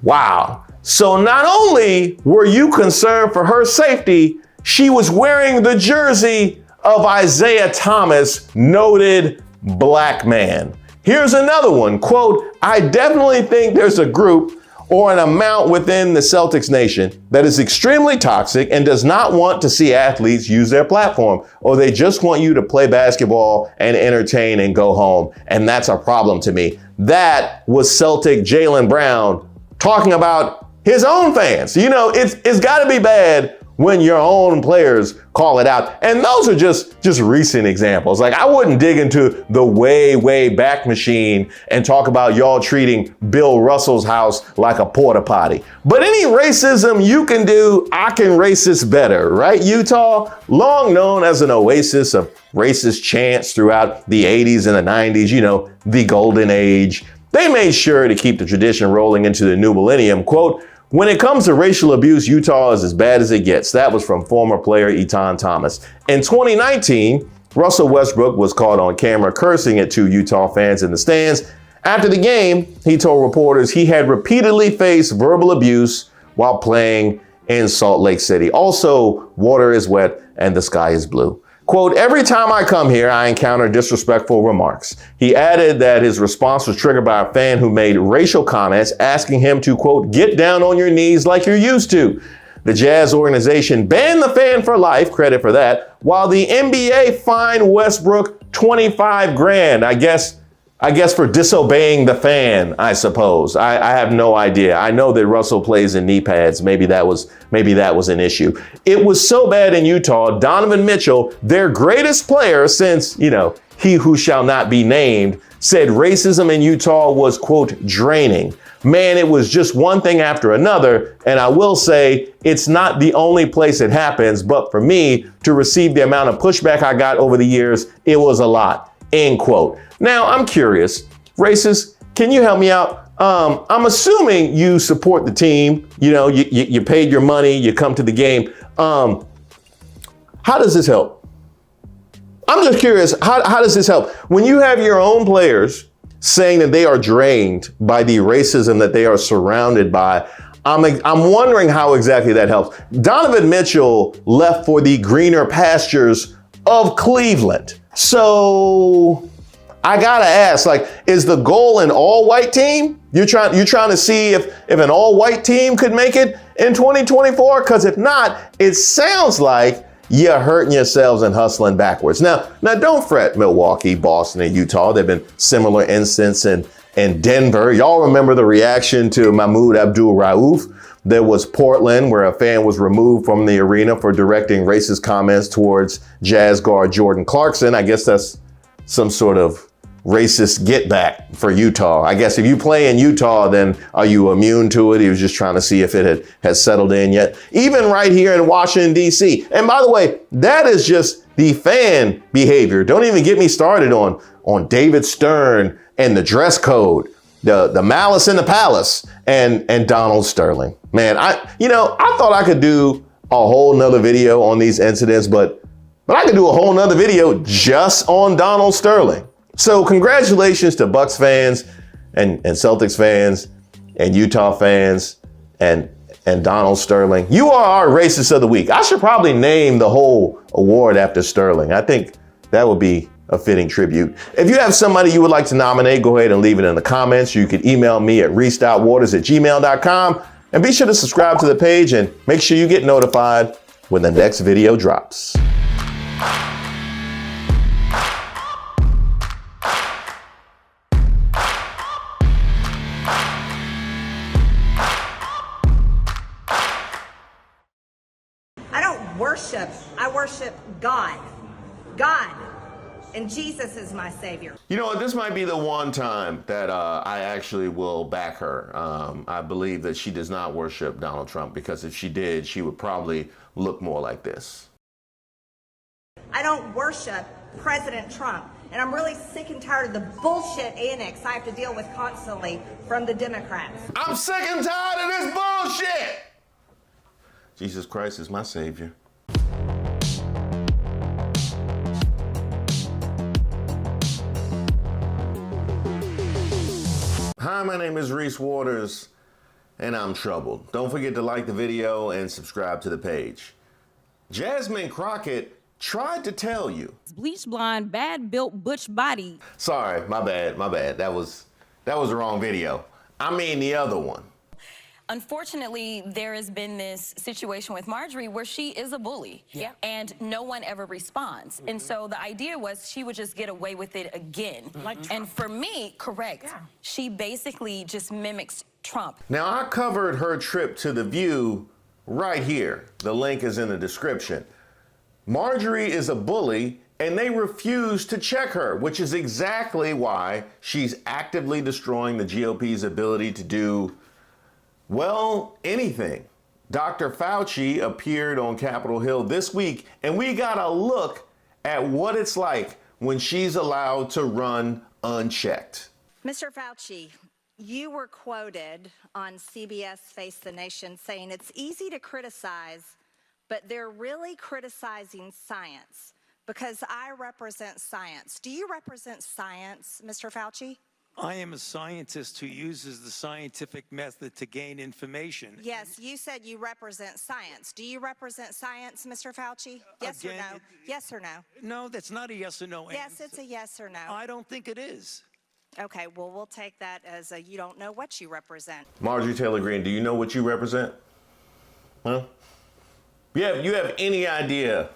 Wow. So not only were you concerned for her safety, she was wearing the jersey of Isaiah Thomas, noted black man. Here's another one, quote, "I definitely think there's a group or an amount within the Celtics nation that is extremely toxic and does not want to see athletes use their platform, or they just want you to play basketball and entertain and go home. And that's a problem to me." That was Celtic Jaylen Brown talking about his own fans. You know, it's got to be bad when your own players call it out. And those are just recent examples. Like, I wouldn't dig into the way back machine and talk about y'all treating Bill Russell's house like a porta potty. But any racism you can do, I can racist better, right? Utah, long known as an oasis of racist chants throughout the 80s and the 90s, you know, the golden age. They made sure to keep the tradition rolling into the new millennium. Quote, "When it comes to racial abuse, Utah is as bad as it gets." That was from former player Etan Thomas. In 2019, Russell Westbrook was caught on camera cursing at 2 Utah fans in the stands. After the game, he told reporters he had repeatedly faced verbal abuse while playing in Salt Lake City. Also, water is wet and the sky is blue. Quote, "Every time I come here, I encounter disrespectful remarks." He added that his response was triggered by a fan who made racial comments asking him to, quote, "get down on your knees like you're used to." The Jazz organization banned the fan for life, credit for that, while the NBA fined Westbrook 25 grand. I guess for disobeying the fan, I suppose. I have no idea. I know that Russell plays in knee pads. Maybe that was an issue. It was so bad in Utah, Donovan Mitchell, their greatest player since, you know, he who shall not be named, said racism in Utah was, quote, "draining." Man, it was just one thing after another. And I will say it's not the only place it happens, but for me to receive the amount of pushback I got over the years, it was a lot, end quote. Now, I'm curious, racist, can you help me out? I'm assuming you support the team. You know, you paid your money, you come to the game. How does this help? I'm just curious, how does this help? When you have your own players saying that they are drained by the racism that they are surrounded by, I'm wondering how exactly that helps. Donovan Mitchell left for the greener pastures of Cleveland. So I gotta ask, like, is the goal an all-white team? You're trying to see if an all-white team could make it in 2024? Because if not, it sounds like you're hurting yourselves and hustling backwards. Now don't fret, Milwaukee, Boston, and Utah. There have been similar incidents in Denver. Y'all remember the reaction to Mahmoud Abdul-Rauf? There was Portland, where a fan was removed from the arena for directing racist comments towards Jazz guard Jordan Clarkson. I guess that's some sort of racist get back for Utah. I guess if you play in Utah, then are you immune to it? He was just trying to see if it had settled in yet. Even right here in Washington, D.C. And by the way, that is just the fan behavior. Don't even get me started on David Stern and the dress code, the malice in the palace, and Donald Sterling. Man, I thought I could do a whole nother video on these incidents, but I could do a whole nother video just on Donald Sterling. So congratulations to Bucks fans and Celtics fans and Utah fans and Donald Sterling. You are our racist of the week. I should probably name the whole award after Sterling. I think that would be a fitting tribute. If you have somebody you would like to nominate, go ahead and leave it in the comments. You can email me at reese.waters@gmail.com, and be sure to subscribe to the page and make sure you get notified when the next video drops. I worship God. God. and Jesus is my Savior. You know what? This might be the one time that I actually will back her. I believe that she does not worship Donald Trump, because if she did, she would probably look more like this. I don't worship President Trump, and I'm really sick and tired of the bullshit annex I have to deal with constantly from the Democrats. I'm sick and tired of this bullshit! Jesus Christ is my Savior. Hi, my name is Reese Waters, and I'm troubled. Don't forget to like the video and subscribe to the page. Jasmine Crockett tried to tell you. Bleach blonde, bad built butch body. Sorry, my bad. That was the wrong video. I mean the other one. Unfortunately, there has been this situation with Marjorie where she is a bully, and no one ever responds. And so the idea was she would just get away with it again. And for me, correct, she basically just mimics Trump. Now, I covered her trip to The View right here. The link is in the description. Marjorie is a bully, and they refuse to check her, which is exactly why she's actively destroying the GOP's ability to do, well, anything. Dr. Fauci appeared on Capitol Hill this week, and we got a look at what it's like when she's allowed to run unchecked. Mr. Fauci, you were quoted on CBS Face the Nation saying it's easy to criticize, but they're really criticizing science because I represent science. Do you represent science, Mr. Fauci? I am a scientist who uses the scientific method to gain information. Yes, you said you represent science. Do you represent science, Mr. Fauci? Yes or no? Yes or no? No, that's not a yes or no answer. Yes, it's a yes or no. I don't think it is. Okay, well, we'll take that as a you don't know what you represent. Marjorie Taylor Greene, do you know what you represent? Huh? You have any idea?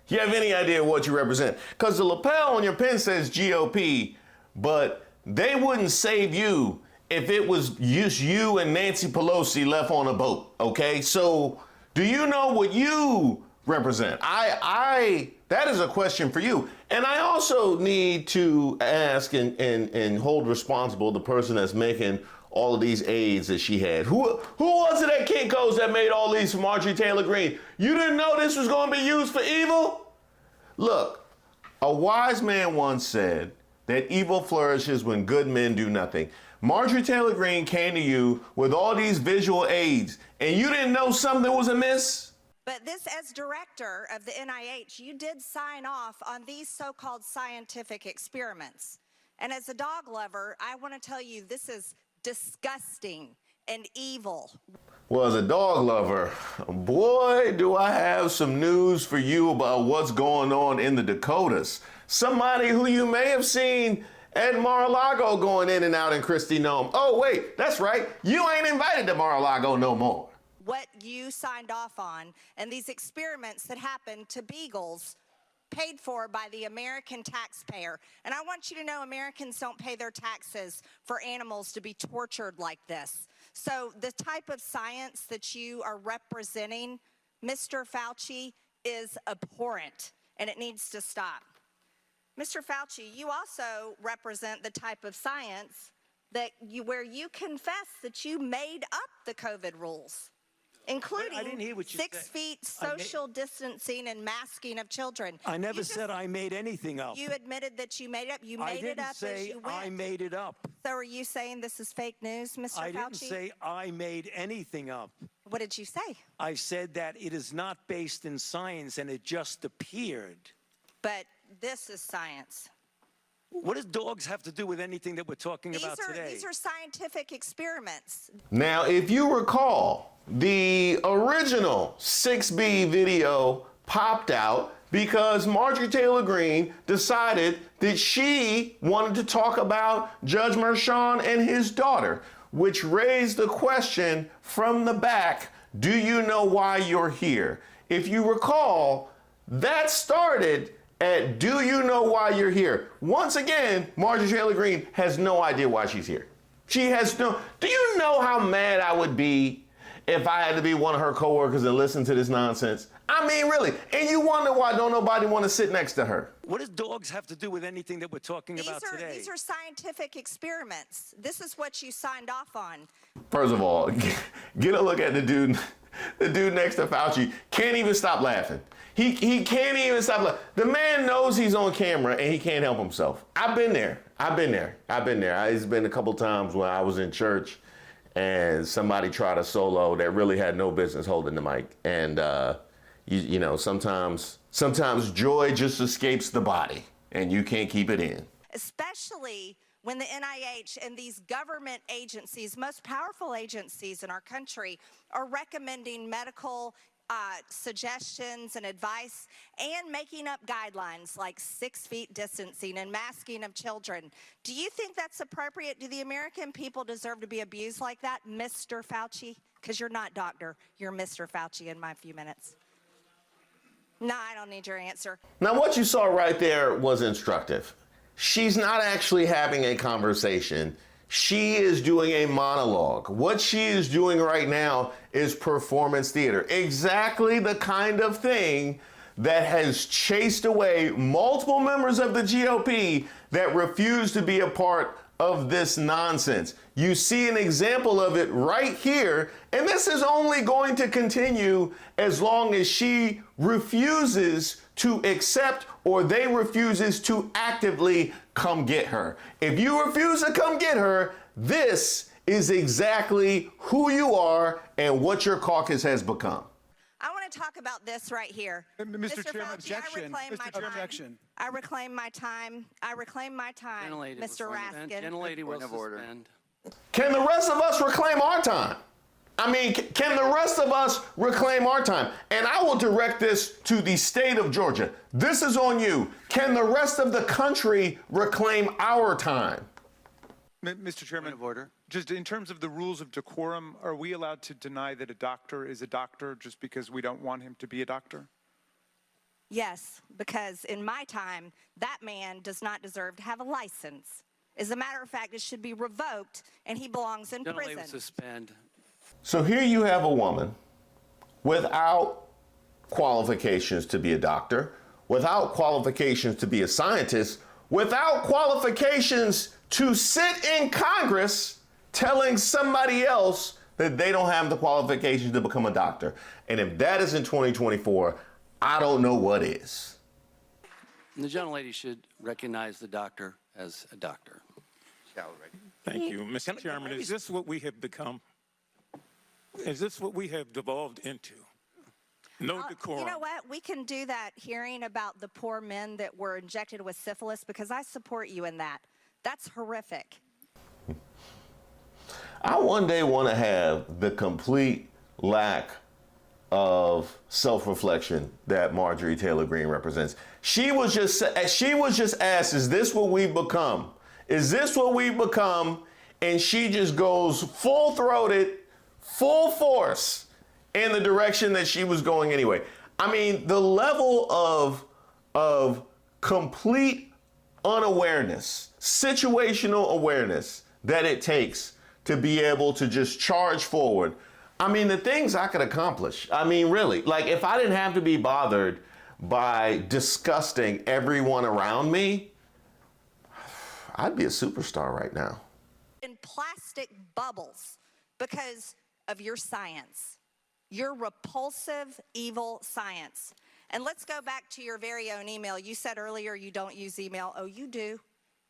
You have any idea what you represent? Because the lapel on your pen says GOP, but they wouldn't save you if it was just you and Nancy Pelosi left on a boat, okay? So do you know what you represent? That is a question for you. And I also need to ask and hold responsible the person that's making all of these aids that she had. Who was it at Kinko's that made all these for Marjorie Taylor Greene? You didn't know this was going to be used for evil? Look, a wise man once said that evil flourishes when good men do nothing. Marjorie Taylor Greene came to you with all these visual aids, and you didn't know something was amiss? But this, as director of the NIH, you did sign off on these so-called scientific experiments. And as a dog lover, I want to tell you this is disgusting and evil. Well, as a dog lover, boy, do I have some news for you about what's going on in the Dakotas. Somebody who you may have seen at Mar-a-Lago going in and out in Christie Nome. Oh, wait, that's right. You ain't invited to Mar-a-Lago no more. What you signed off on and these experiments that happened to beagles paid for by the American taxpayer. And I want you to know Americans don't pay their taxes for animals to be tortured like this. So the type of science that you are representing, Mr. Fauci, is abhorrent, and it needs to stop. Mr. Fauci, you also represent the type of science that where you confess that you made up the COVID rules, including I didn't hear what you 6 said. feet social distancing and masking of children. I never said I made anything up. You admitted that you made it up. You made it up as you went. I made it up. So are you saying this is fake news, Mr. Fauci? I didn't say I made anything up. What did you say? I said that it is not based in science and it just appeared. But this is science. What does dogs have to do with anything that we're talking about today? These are scientific experiments. Now, if you recall, the original 6B video popped out because Marjorie Taylor Greene decided that she wanted to talk about Judge Merchan and his daughter, which raised the question from the back, do you know why you're here? If you recall, that started at do you know why you're here? Once again, Marjorie Taylor Greene has no idea why she's here. She has no, do you know how mad I would be if I had to be one of her coworkers and listen to this nonsense. I mean, really. And you wonder why don't nobody want to sit next to her. What does dogs have to do with anything that we're talking about today? These are scientific experiments. This is what you signed off on. First of all, get a look at the dude. The dude next to Fauci can't even stop laughing. He can't even stop laughing. The man knows he's on camera and he can't help himself. I've been there. It's been a couple times when I was in church and somebody tried a solo that really had no business holding the mic. And you know, sometimes joy just escapes the body and you can't keep it in. Especially when the NIH and these government agencies, most powerful agencies in our country, are recommending medical suggestions and advice and making up guidelines like 6 feet distancing and masking of children. Do you think that's appropriate? Do the American people deserve to be abused like that, Mr. Fauci? Because you're not doctor, you're Mr. Fauci in my few minutes. No, I don't need your answer. Now, what you saw right there was instructive. She's not actually having a conversation. She is doing a monologue. What she is doing right now is performance theater. Exactly the kind of thing that has chased away multiple members of the GOP that refuse to be a part of this nonsense. You see an example of it right here, and this is only going to continue as long as she refuses to accept or they refuses to actively come get her. If you refuse to come get her, this is exactly who you are and what your caucus has become. I want to talk about this right here. Mr. Chairman, Fauci, objection. Objection. I reclaim my time. I reclaim my time, Mr. Raskin. Gentlelady will suspend. Can the rest of us reclaim our time? I mean, can the rest of us reclaim our time? And I will direct this to the state of Georgia. This is on you. Can the rest of the country reclaim our time? Mr. Chairman, of order. Just in terms of the rules of decorum, are we allowed to deny that a doctor is a doctor just because we don't want him to be a doctor? Yes, because in my time, that man does not deserve to have a license. As a matter of fact, it should be revoked and he belongs in prison. Will suspend. So here you have a woman without qualifications to be a doctor, without qualifications to be a scientist, without qualifications to sit in Congress telling somebody else that they don't have the qualifications to become a doctor. And if that is in 2024, I don't know what is. The gentlelady should recognize the doctor as a doctor. Thank you. Mr. Chairman, is this what we have become? Is this what we have devolved into? No decorum. You know what? We can do that hearing about the poor men that were injected with syphilis because I support you in that. That's horrific. I one day want to have the complete lack of self-reflection that Marjorie Taylor Greene represents. She was just asked, is this what we've become? Is this what we've become? And she just goes full-throated, full force in the direction that she was going anyway. I mean, the level of complete unawareness, situational awareness that it takes to be able to just charge forward. I mean, the things I could accomplish. I mean, really, like if I didn't have to be bothered by disgusting everyone around me, I'd be a superstar right now. In plastic bubbles because of your science, your repulsive, evil science. And let's go back to your very own email. You said earlier you don't use email. Oh, you do.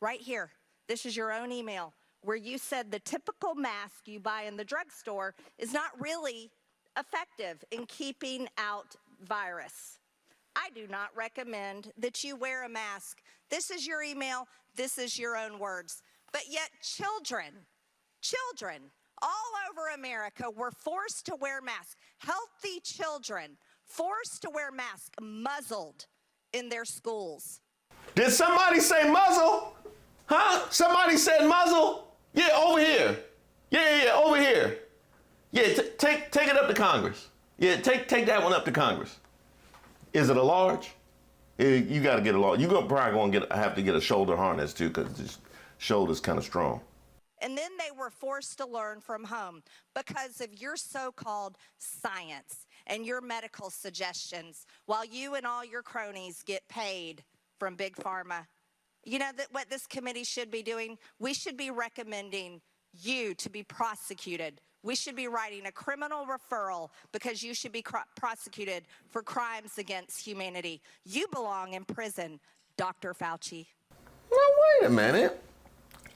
Right here. This is your own email where you said the typical mask you buy in the drugstore is not really effective in keeping out virus. I do not recommend that you wear a mask. This is your email. This is your own words. But yet children all over America were forced to wear masks. Healthy children forced to wear masks, muzzled in their schools. Did somebody say muzzle? Huh? Somebody said muzzle? Yeah, over here. Yeah, over here. Yeah, take it up to Congress. Yeah, take that one up to Congress. Is it a large? You got to get a large. You're probably going to have to get a shoulder harness too, because this shoulder's kind of strong. And then they were forced to learn from home because of your so-called science and your medical suggestions, while you and all your cronies get paid from Big Pharma. You know that what this committee should be doing? We should be recommending you to be prosecuted. We should be writing a criminal referral because you should be prosecuted for crimes against humanity. You belong in prison, Dr. Fauci. Now, wait a minute.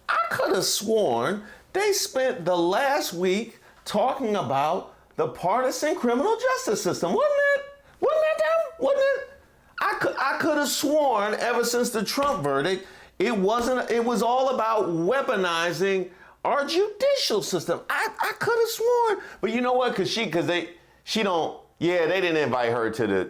I could have sworn they spent the last week talking about the partisan criminal justice system, wasn't it? Wasn't that them? Wasn't it? I could have sworn ever since the Trump verdict, it was all about weaponizing our judicial system. I could have sworn, but you know what? They didn't invite her to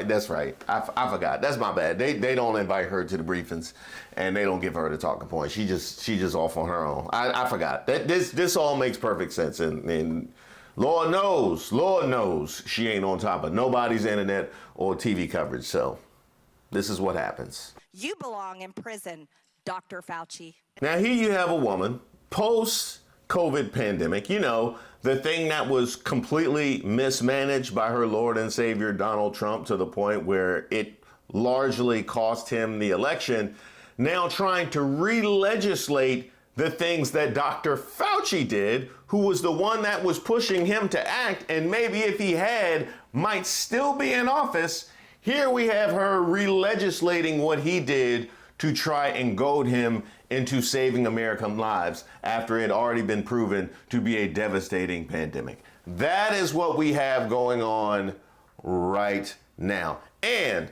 that's right. I forgot. That's my bad. They don't invite her to the briefings, and they don't give her the talking point. She just off on her own. I forgot. This all makes perfect sense, and Lord knows she ain't on top of nobody's internet or TV coverage. So this is what happens. You belong in prison, Dr. Fauci. Now here you have a woman post-COVID pandemic, the thing that was completely mismanaged by her Lord and Savior, Donald Trump, to the point where it largely cost him the election, now trying to re-legislate the things that Dr. Fauci did, who was the one that was pushing him to act, and maybe if he had, might still be in office. Here we have her re-legislating what he did to try and goad him into saving American lives after it had already been proven to be a devastating pandemic. That is what we have going on right now. And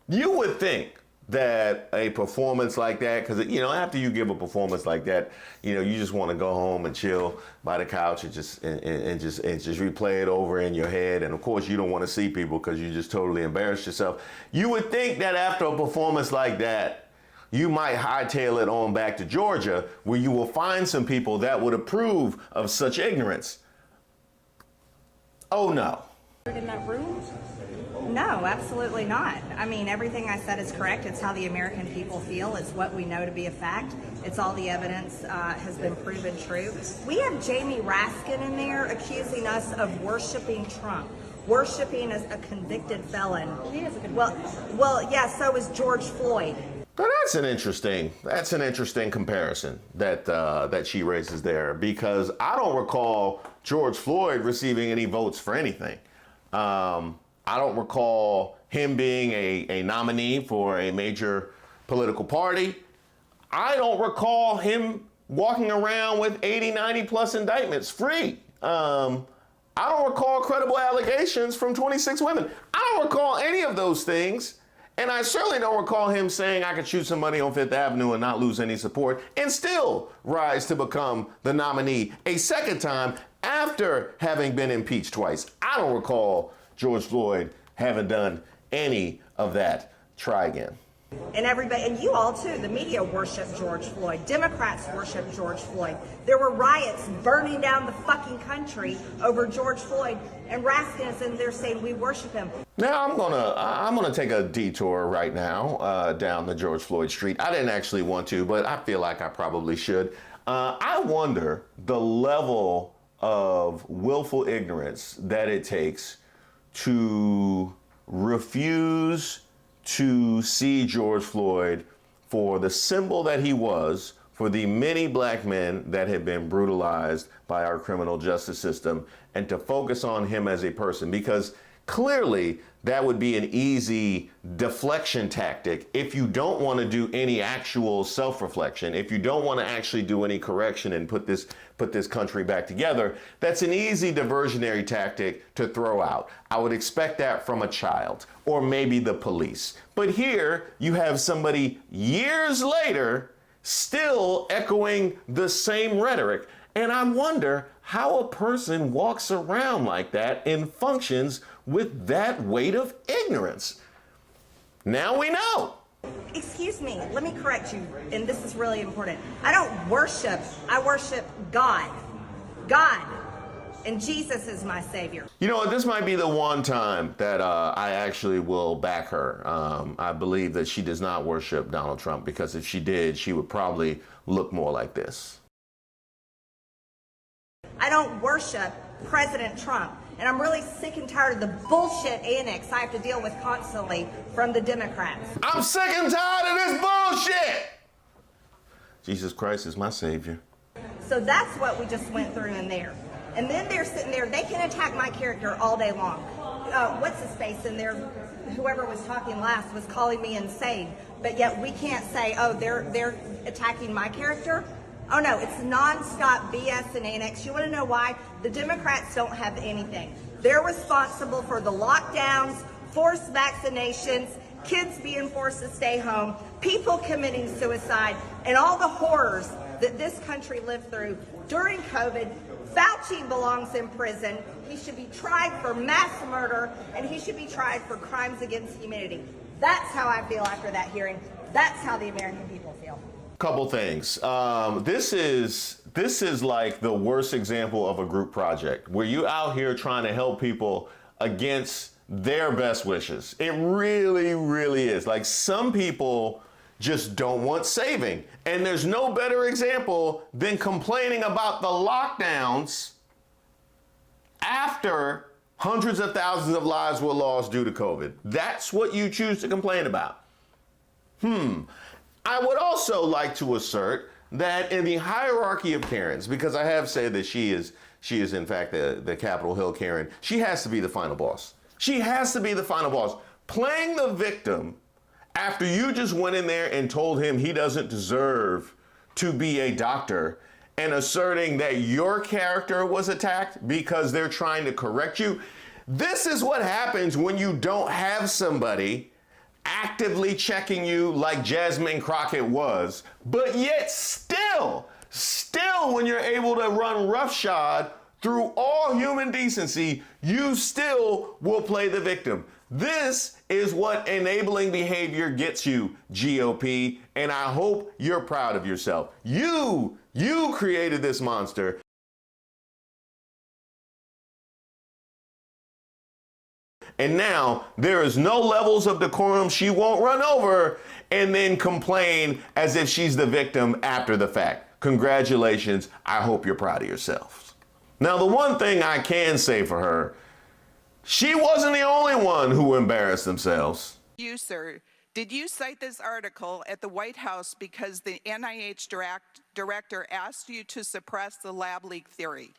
you would think that a performance like that, because after you give a performance like that, you just want to go home and chill by the couch and just replay it over in your head. And of course, you don't want to see people because you just totally embarrassed yourself. You would think that after a performance like that, you might hightail it on back to Georgia, where you will find some people that would approve of such ignorance. Oh no. In that room? No, absolutely not. I mean, everything I said is correct. It's how the American people feel. It's what we know to be a fact. It's all the evidence has been proven true. We have Jamie Raskin in there accusing us of worshiping Trump, worshiping as a convicted felon. He is a convicted felon. Well, yeah, so is George Floyd. Now that's an interesting comparison that she raises there, because I don't recall George Floyd receiving any votes for anything. I don't recall him being a nominee for a major political party. I don't recall him walking around with 80, 90 plus indictments free. I don't recall credible allegations from 26 women. I don't recall any of those things. And I certainly don't recall him saying I could shoot somebody on Fifth Avenue and not lose any support and still rise to become the nominee a second time after having been impeached twice. I don't recall George Floyd having done any of that. Try again. And everybody, and you all too, the media worship George Floyd. Democrats worship George Floyd. There were riots burning down the fucking country over George Floyd, and Raskin is in there saying we worship him. Now I'm gonna take a detour right now down the George Floyd street. I didn't actually want to, but I feel like I probably should. I wonder the level of willful ignorance that it takes to refuse to see George Floyd for the symbol that he was for the many black men that had been brutalized by our criminal justice system, and to focus on him as a person, because clearly that would be an easy deflection tactic if you don't want to do any actual self-reflection, if you don't want to actually do any correction and put this country back together. That's an easy diversionary tactic to throw out. I would expect that from a child or maybe the police. But here you have somebody years later still echoing the same rhetoric. And I wonder how a person walks around like that and functions with that weight of ignorance. Now we know. Excuse me, let me correct you, and this is really important. I don't worship, I worship God. God. And Jesus is my savior. You know what, this might be the one time that I actually will back her. I believe that she does not worship Donald Trump, because if she did, she would probably look more like this. I don't worship President Trump. And I'm really sick and tired of the bullshit annex I have to deal with constantly from the Democrats. I'm sick and tired of this bullshit. Jesus Christ is my savior. So that's what we just went through in there. And then they're sitting there, they can attack my character all day long. What's his face in there, whoever was talking last was calling me insane. But yet we can't say, oh, they're attacking my character. Oh no, it's nonstop BS and annex. You want to know why? The Democrats don't have anything. They're responsible for the lockdowns, forced vaccinations, kids being forced to stay home, people committing suicide, and all the horrors that this country lived through during COVID. Fauci belongs in prison. He should be tried for mass murder, and he should be tried for crimes against humanity. That's how I feel after that hearing. That's how the American people feel. Couple things. This is like the worst example of a group project where you out here trying to help people against their best wishes. It really, really is. Like, some people just don't want saving. And there's no better example than complaining about the lockdowns after hundreds of thousands of lives were lost due to COVID. That's what you choose to complain about. I would also like to assert that in the hierarchy of Karens, because I have said that she is in fact the Capitol Hill Karen, she has to be the final boss. She has to be the final boss. Playing the victim after you just went in there and told him he doesn't deserve to be a doctor, and asserting that your character was attacked because they're trying to correct you. This is what happens when you don't have somebody actively checking you like Jasmine Crockett was, but yet still when you're able to run roughshod through all human decency, you still will play the victim. This is what enabling behavior gets you, GOP, and I hope you're proud of yourself. You created this monster. And now there is no levels of decorum. She won't run over and then complain as if she's the victim after the fact. Congratulations. I hope you're proud of yourself. Now, the one thing I can say for her, she wasn't the only one who embarrassed themselves. You, sir, did you cite this article at the White House because the NIH director asked you to suppress the lab leak theory?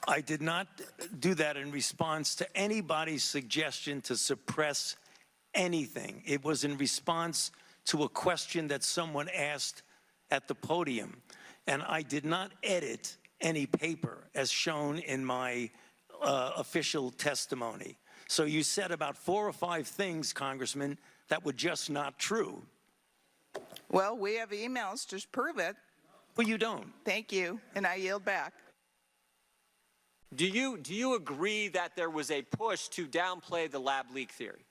I did not do that in response to anybody's suggestion to suppress anything. It was in response to a question that someone asked at the podium. And I did not edit any paper as shown in my official testimony. So you said about 4 or 5 things, Congressman, that were just not true. Well, we have emails to prove it. Well, you don't. Thank you, and I yield back. Do you agree that there was a push to downplay the lab leak theory?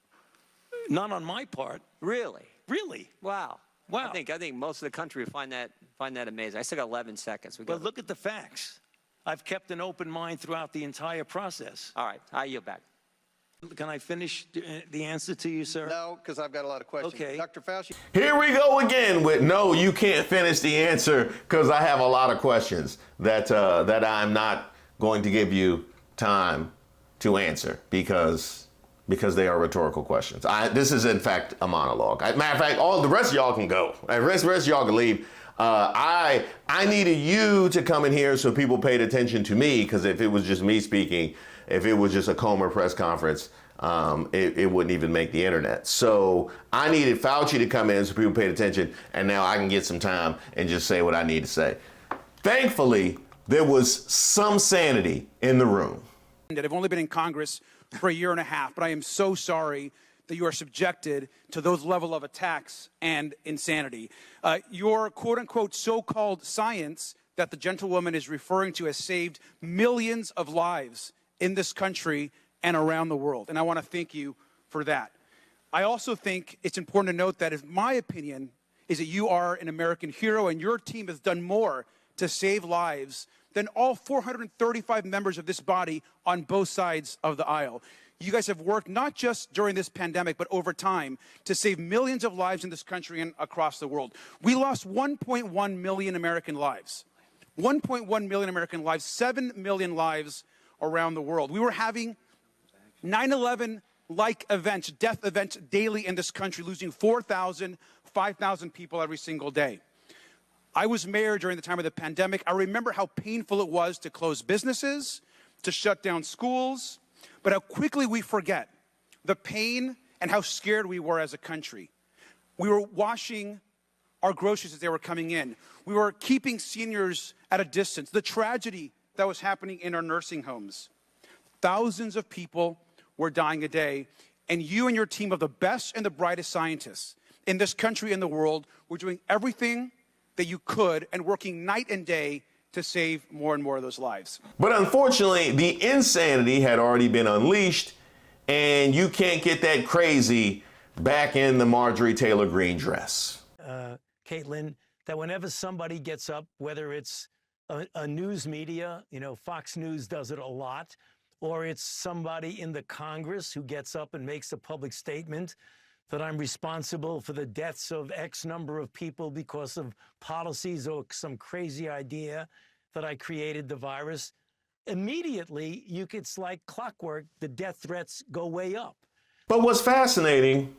Not on my part. Really? Really? Wow. Wow. I think most of the country would find that amazing. I still got 11 seconds. But look at the facts. I've kept an open mind throughout the entire process. All right, I yield back. Can I finish the answer to you, sir? No, because I've got a lot of questions. Okay. Dr. Fauci. Here we go again with no, you can't finish the answer because I have a lot of questions that I'm not going to give you time to answer because they are rhetorical questions. This is in fact a monologue. Matter of fact, all the rest of y'all can go. The rest of y'all can leave. I needed you to come in here so people paid attention to me, because if it was just me speaking, if it was just a Comer press conference, it wouldn't even make the internet. So I needed Fauci to come in so people paid attention, and now I can get some time and just say what I need to say. Thankfully, there was some sanity in the room. I've only been in Congress for a year and a half, but I am so sorry that you are subjected to those level of attacks and insanity. Your quote-unquote so-called science that the gentlewoman is referring to has saved millions of lives in this country and around the world, and I want to thank you for that. I also think it's important to note that, in my opinion, is that you are an American hero, and your team has done more to save lives than all 435 members of this body on both sides of the aisle. You guys have worked not just during this pandemic, but over time to save millions of lives in this country and across the world. We lost 1.1 million American lives. 1.1 million American lives, 7 million lives around the world. We were having 9/11-like events, death events daily in this country, losing 4,000, 5,000 people every single day. I was mayor during the time of the pandemic. I remember how painful it was to close businesses, to shut down schools, but how quickly we forget the pain and how scared we were as a country. We were washing our groceries as they were coming in. We were keeping seniors at a distance. The tragedy that was happening in our nursing homes. Thousands of people were dying a day, and you and your team of the best and the brightest scientists in this country and the world were doing everything that you could and working night and day to save more and more of those lives. But unfortunately, the insanity had already been unleashed, and you can't get that crazy back in the Marjorie Taylor Greene dress. Caitlin, that whenever somebody gets up, whether it's a news media, Fox News does it a lot, or it's somebody in the Congress who gets up and makes a public statement that I'm responsible for the deaths of X number of people because of policies or some crazy idea that I created the virus, immediately, it's like clockwork, the death threats go way up. But what's fascinating,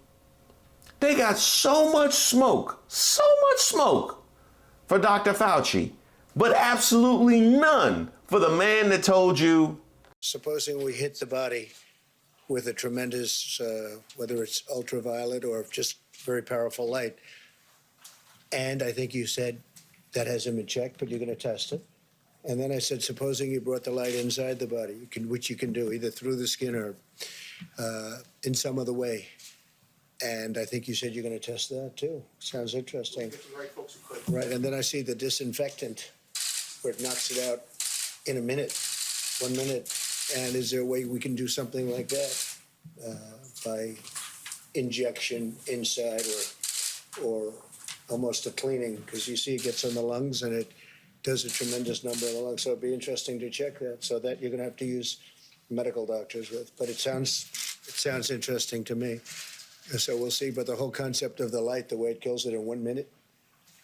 they got so much smoke for Dr. Fauci, but absolutely none for the man that told you. Supposing we hit the body with a tremendous, whether it's ultraviolet or just very powerful light, and I think you said that hasn't been checked, but you're going to test it. And then I said, supposing you brought the light inside the body, which you can do either through the skin or in some other way. And I think you said you're going to test that too. Sounds interesting. Right, and then I see the disinfectant where it knocks it out in a minute, 1 minute. And is there a way we can do something like that by injection inside or almost a cleaning? Because you see it gets on the lungs and it does a tremendous number in the lungs. So it'd be interesting to check that. So that you're going to have to use medical doctors with. But it sounds interesting to me. So we'll see. But the whole concept of the light, the way it kills it in 1 minute,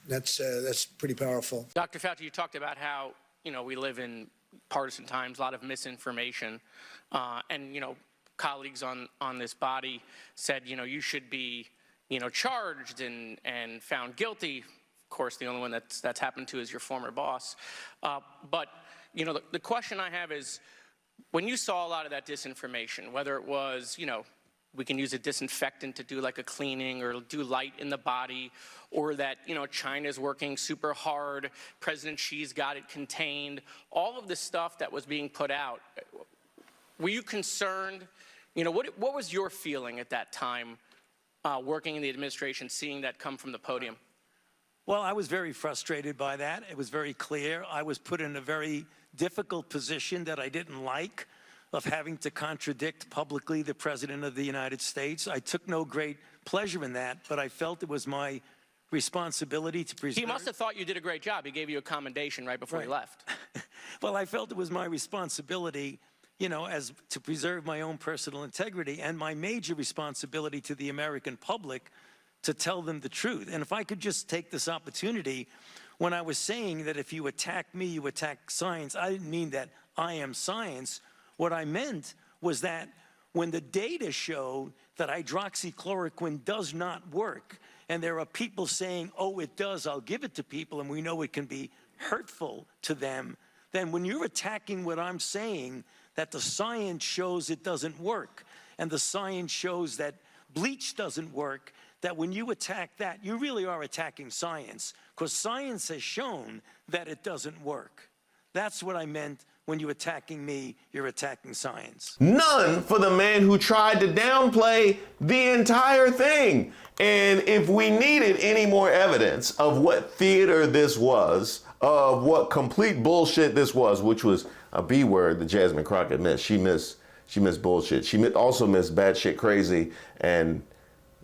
that's pretty powerful. Dr. Fauci, you talked about how, we live in partisan times, a lot of misinformation. And, colleagues on this body said, you should be, charged and found guilty. Of course, the only one that's happened to is your former boss. But, the question I have is, when you saw a lot of that disinformation, whether it was, we can use a disinfectant to do like a cleaning or do light in the body, or that, China's working super hard, President Xi's got it contained, all of the stuff that was being put out, were you concerned? What was your feeling at that time working in the administration, seeing that come from the podium? Well, I was very frustrated by that. It was very clear. I was put in a very difficult position that I didn't like, of having to contradict publicly the President of the United States. I took no great pleasure in that, but I felt it was my responsibility to preserve. He must have thought you did a great job. He gave you a commendation right before he left. Well, I felt it was my responsibility, as to preserve my own personal integrity and my major responsibility to the American public to tell them the truth. And if I could just take this opportunity, when I was saying that if you attack me, you attack science, I didn't mean that I am science. What I meant was that when the data showed that hydroxychloroquine does not work, and there are people saying, oh, it does, I'll give it to people, and we know it can be hurtful to them, then when you're attacking what I'm saying, that the science shows it doesn't work, and the science shows that bleach doesn't work, that when you attack that, you really are attacking science, because science has shown that it doesn't work. That's what I meant. When you're attacking me, you're attacking science. None for the man who tried to downplay the entire thing. And if we needed any more evidence of what theater this was, of what complete bullshit this was, which was a B word that Jasmine Crockett missed. She missed bullshit. She also missed batshit crazy. And,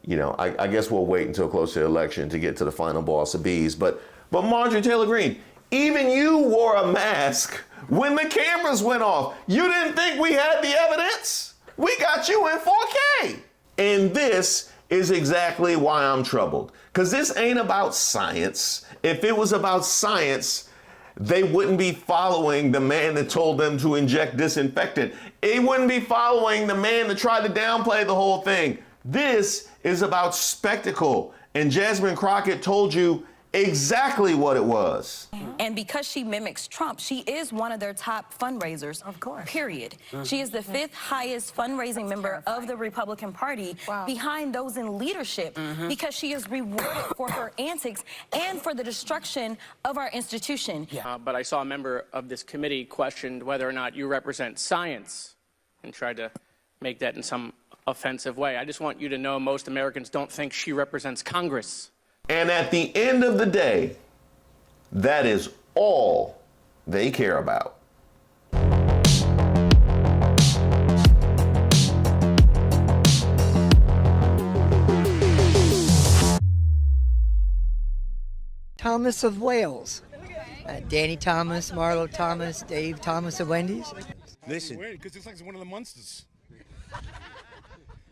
I guess we'll wait until close to the election to get to the final boss of B's. But Marjorie Taylor Greene, even you wore a mask when the cameras went off. You didn't think we had the evidence? We got you in 4K. And this is exactly why I'm troubled. Because this ain't about science. If it was about science, they wouldn't be following the man that told them to inject disinfectant. It wouldn't be following the man that tried to downplay the whole thing. This is about spectacle. And Jasmine Crockett told you exactly what it was. And because she mimics Trump, she is one of their top fundraisers. Of course. Period. She is the 5th highest fundraising member of the Republican Party, behind those in leadership, because she is rewarded for her antics and for the destruction of our institution. But I saw a member of this committee questioned whether or not you represent science and tried to make that in some offensive way. I just want you to know most Americans don't think she represents Congress. And at the end of the day, that is all they care about. Thomas of Wales. Danny Thomas, Marlo Thomas, Dave Thomas of Wendy's. Listen. Because it's like one of the monsters.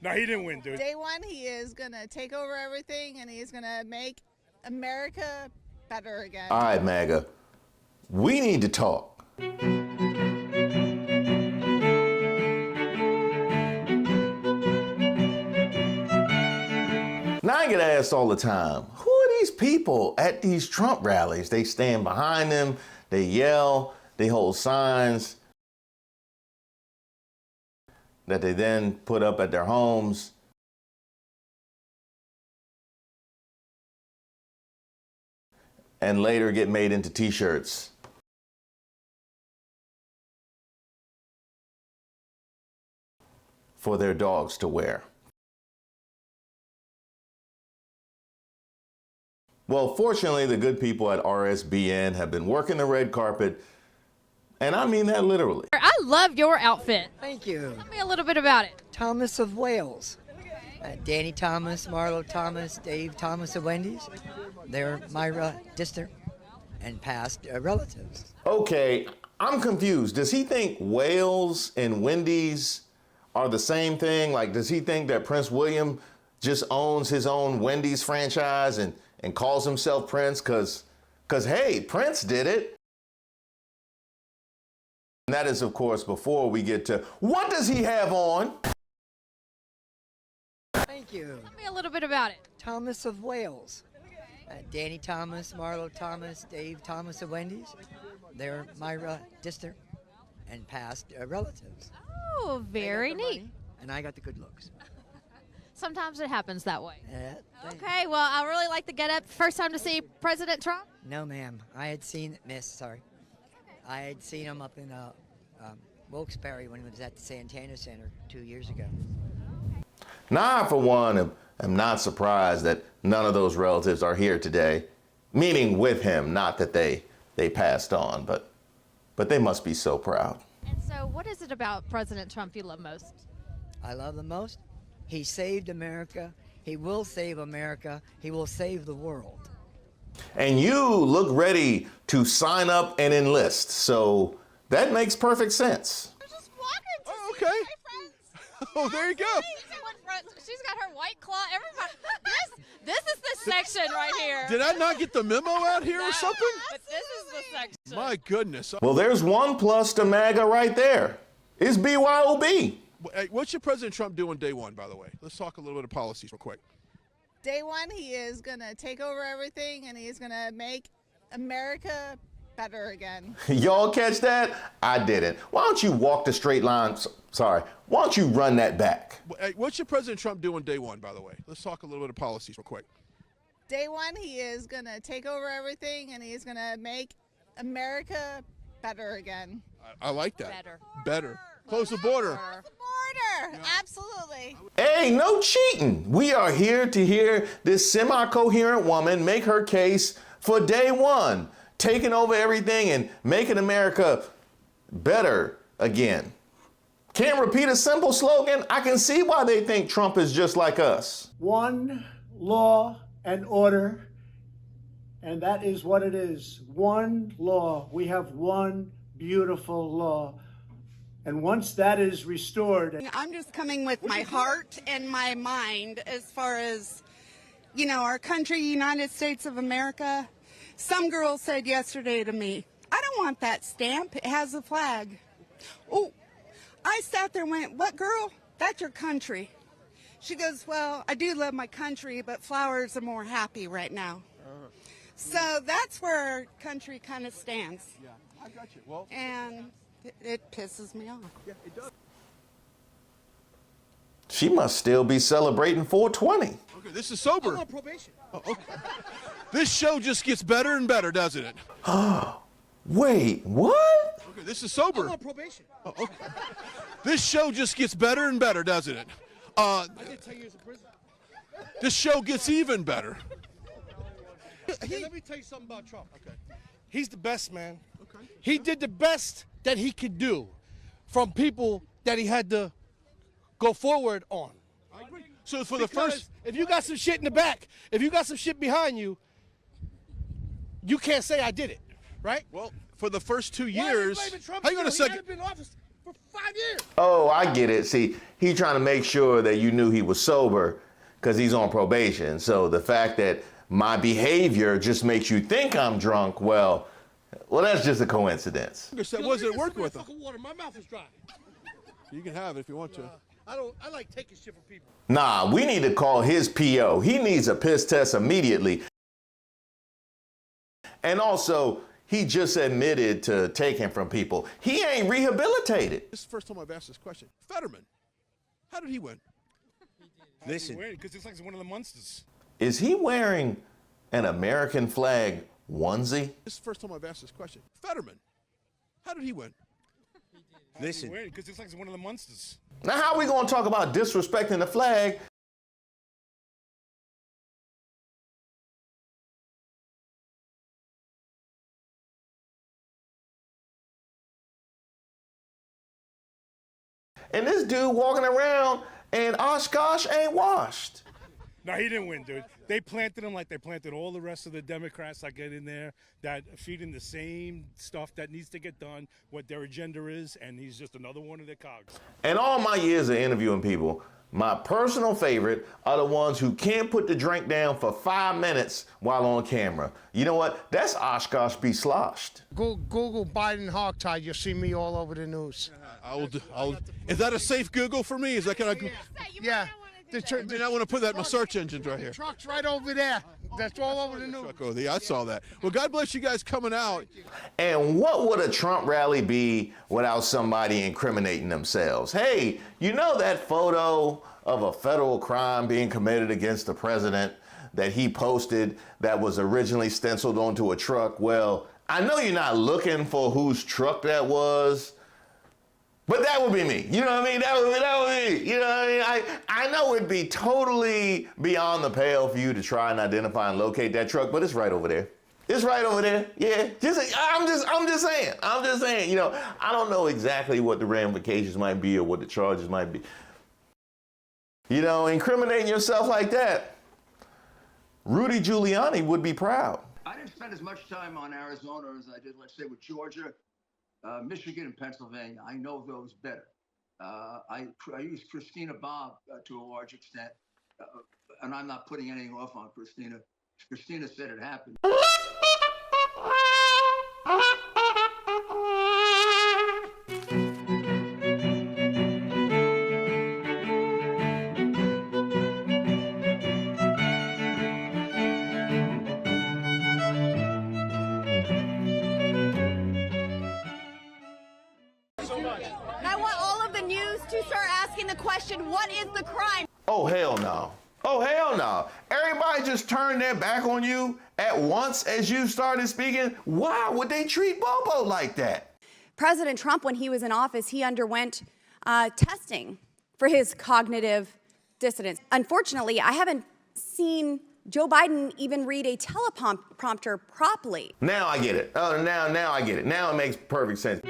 No, he didn't win, dude. Day one, he is going to take over everything, and he's going to make America better again. All right, MAGA, we need to talk. Now I get asked all the time, who are these people at these Trump rallies? They stand behind them, they yell, they hold signs that they then put up at their homes. And later get made into t-shirts. For their dogs to wear. Well, fortunately, the good people at RSBN have been working the red carpet, and I mean that literally. I love your outfit. Thank you. Tell me a little bit about it. Thomas of Wales. Danny Thomas, Marlo Thomas, Dave Thomas of Wendy's. They're my distant and past relatives. Okay, I'm confused. Does he think Wales and Wendy's are the same thing? Like, does he think that Prince William just owns his own Wendy's franchise and calls himself Prince because, hey, Prince did it? And that is, of course, before we get to, what does he have on? Thank you. Tell me a little bit about it. Thomas of Wales. Danny Thomas, Marlo Thomas, Dave Thomas of Wendy's. They're my distant and past relatives. Oh, very neat. And I got the good looks. Sometimes it happens that way. Thank Okay, well, I really like the get-up. First time to see President Trump? No, ma'am. I had seen, I had seen him up in Wilkes-Barre when he was at the Santana Center 2 years ago. Now, I, for one, am not surprised that none of those relatives are here today, meaning with him, not that they passed on, but they must be so proud. And so what is it about President Trump you love most? I love the most? He saved America. He will save America. He will save the world. And you look ready to sign up and enlist, so that makes perfect sense. Oh, okay. Oh, there you go. She's got her white claw. Everybody, this is the section right here. Did I not get the memo out here or something? But this is the section. My goodness. Well, there's one plus to MAGA right there. It's BYOB. Hey, what should President Trump do on day one, by the way? Let's talk a little bit of policies real quick. Day one, he is going to take over everything, and he's going to make America better again. Y'all catch that? I didn't. Why don't you walk the straight line? Sorry. Why don't you run that back? Hey, what should President Trump do on day one, by the way? Let's talk a little bit of policies real quick. Day one, he is going to take over everything, and he's going to make America better again. I like that. Better. Close the border. Absolutely. Hey, no cheating. We are here to hear this semi-coherent woman make her case for day one, taking over everything and making America better again. Can't repeat a simple slogan? I can see why they think Trump is just like us. One law and order, and that is what it is. One law. We have one beautiful law. And once that is restored... I'm just coming with my heart and my mind as far as, our country, United States of America. Some girl said yesterday to me, I want that stamp. It has a flag. Oh, I sat there and went, what, girl? That's your country. She goes, well, I do love my country, but flowers are more happy right now. So that's where our country kind of stands. Yeah, I got you. Well, and it pisses me off. Yeah, it does. She must still be celebrating 420. Okay, this is sober. I'm on probation. Oh, okay. This show just gets better and better, doesn't it? Wait, what? Okay, this is sober. I'm on probation. Oh, okay. This show just gets better and better, doesn't it? I did 10 years in prison. This show gets even better. Hey, let me tell you something about Trump. Okay. He's the best, man. Okay. He did the best that he could do from people that he had to go forward on. I agree. So for Because the first, if you got some shit in the back, if you got some shit behind you, you can't say I did it, right? Well, for the first 2 Why are years, blaming Trump hang on a still? He second. hadn't been in office for 5 years. Oh, I get it. See, he's trying to make sure that you knew he was sober because he's on probation. So the fact that my behavior just makes you think I'm drunk, well, that's just a coincidence. That wasn't working with him. Fucking water. My mouth is dry. You can have it if you want to. I like taking shit from people. Nah, we need to call his PO. He needs a piss test immediately. And also, he just admitted to taking from people. He ain't rehabilitated. This is the first time I've asked this question. Fetterman, how did he win? Listen, because it's like one of the monsters. Is he wearing an American flag onesie? This is the first time I've asked this question. Fetterman, how did he win? Listen, because it's like one of the monsters. Now, how are we going to talk about disrespecting the flag? And this dude walking around and Oshkosh ain't washed. No, he didn't win, dude. They planted him like they planted all the rest of the Democrats that get in there, that feeding the same stuff that needs to get done, what their agenda is, and he's just another one of their cogs. And all my years of interviewing people, my personal favorite are the ones who can't put the drink down for 5 minutes while on camera. You know what? That's Oshkosh be sloshed. Google Biden hogtie. You'll see me all over the news. Is that a safe Google for me? Is that kind of? Yeah. I mean, I want to put that in my search engines right here. The truck's right over there. That's all over the news. Yeah, I saw that. Well, God bless you guys coming out. And what would a Trump rally be without somebody incriminating themselves? Hey, you know that photo of a federal crime being committed against the president that he posted that was originally stenciled onto a truck? Well, I know you're not looking for whose truck that was, but that would be me. You know what I mean? That would be. You know what I mean? I know it'd be totally beyond the pale for you to try and identify and locate that truck, but it's right over there. It's right over there. Yeah. I'm just saying. You know, I don't know exactly what the ramifications might be or what the charges might be. You know, incriminating yourself like that, Rudy Giuliani would be proud. I didn't spend as much time on Arizona as I did, let's say, with Georgia. Michigan and Pennsylvania, I know those better. I use Christina Bobb to a large extent, and I'm not putting anything off on Christina. Christina said it happened. I want all of the news to start asking the question, what is the crime? Oh, hell no. Oh, hell no. Everybody just turned their back on you at once as you started speaking. Why would they treat Bobo like that? President Trump, when he was in office, he underwent testing for his cognitive dissonance. Unfortunately, I haven't seen Joe Biden even read a teleprompter properly. Now I get it. Now I get it. Now it makes perfect sense.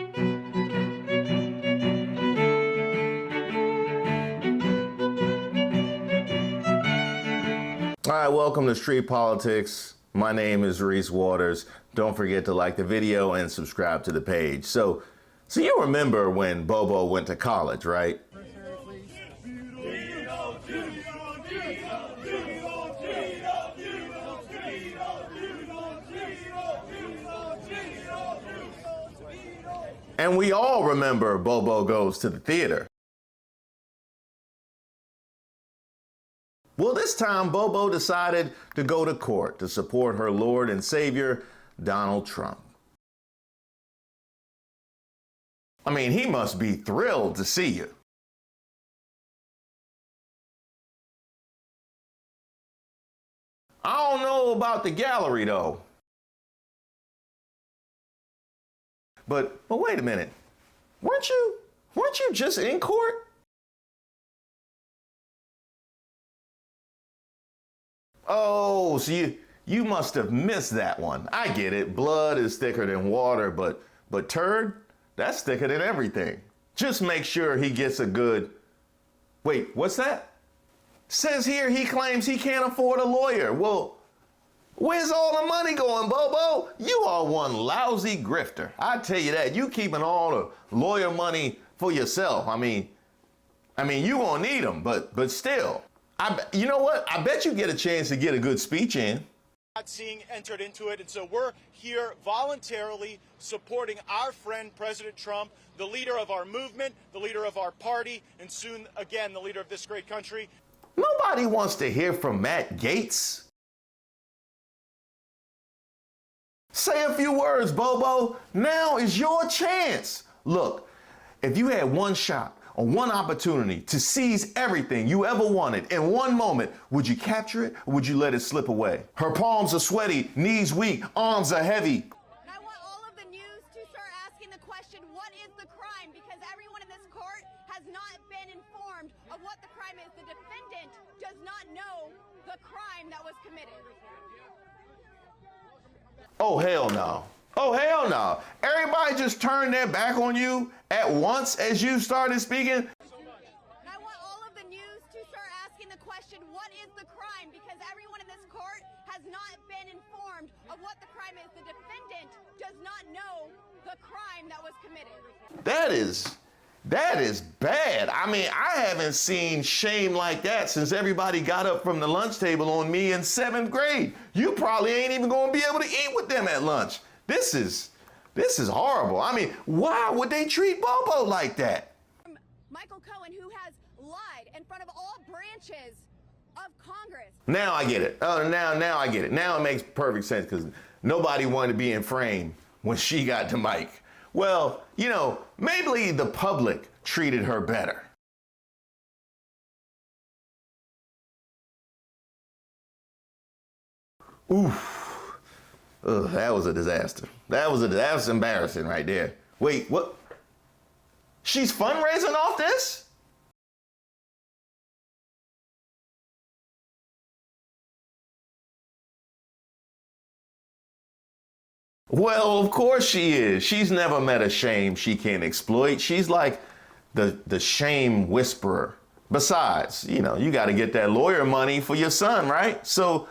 All right, welcome to Street Politics. My name is Reese Waters. Don't forget to like the video and subscribe to the page. So you remember when Bobo went to college, right? And we all remember Bobo Goes to the Theater. Well, this time Bobo decided to go to court to support her Lord and Savior, Donald Trump. I mean, he must be thrilled to see you. I don't know about the gallery, though. But wait a minute. Weren't you just in court? Oh, so you must have missed that one. I get it. Blood is thicker than water, but turd, that's thicker than everything. Just make sure he gets a good... Wait, what's that? Says here he claims he can't afford a lawyer. Well, where's all the money going, Bobo? You are one lousy grifter. I tell you that. You keeping all the lawyer money for yourself. I mean, you gonna need them, but still. You know what? I bet you get a chance to get a good speech in. Not seeing entered into it, and so we're here voluntarily supporting our friend President Trump, the leader of our movement, the leader of our party, and soon again the leader of this great country. Nobody wants to hear from Matt Gaetz. Say a few words, Bobo. Now is your chance. Look, if you had one shot or one opportunity to seize everything you ever wanted in one moment, would you capture it or would you let it slip away? Her palms are sweaty, knees weak, arms are heavy. I want all of the news to start asking the question, what is the crime? Because everyone in this court has not been informed of what the crime is. The defendant does not know the crime that was committed. Oh, hell no. Oh, hell no. Everybody just turned their back on you at once as you started speaking. I want all of the news to start asking the question, what is the crime? Because everyone in this court has not been informed of what the crime is. The defendant does not know the crime that was committed. That is bad. I mean, I haven't seen shame like that since everybody got up from the lunch table on me in 7th grade. You probably ain't even gonna be able to eat with them at lunch. This is horrible. I mean, why would they treat Bobo like that? Michael Cohen, who has lied in front of all branches of Congress. Now I get it. Now I get it. Now it makes perfect sense because nobody wanted to be in frame when she got to Mike. Well, you know, maybe the public treated her better. Oof. Ugh, that was a disaster. That was embarrassing right there. Wait, what? She's fundraising off this? Well, of course she is. She's never met a shame she can't exploit. She's like the shame whisperer. Besides, you know, you got to get that lawyer money for your son, right? So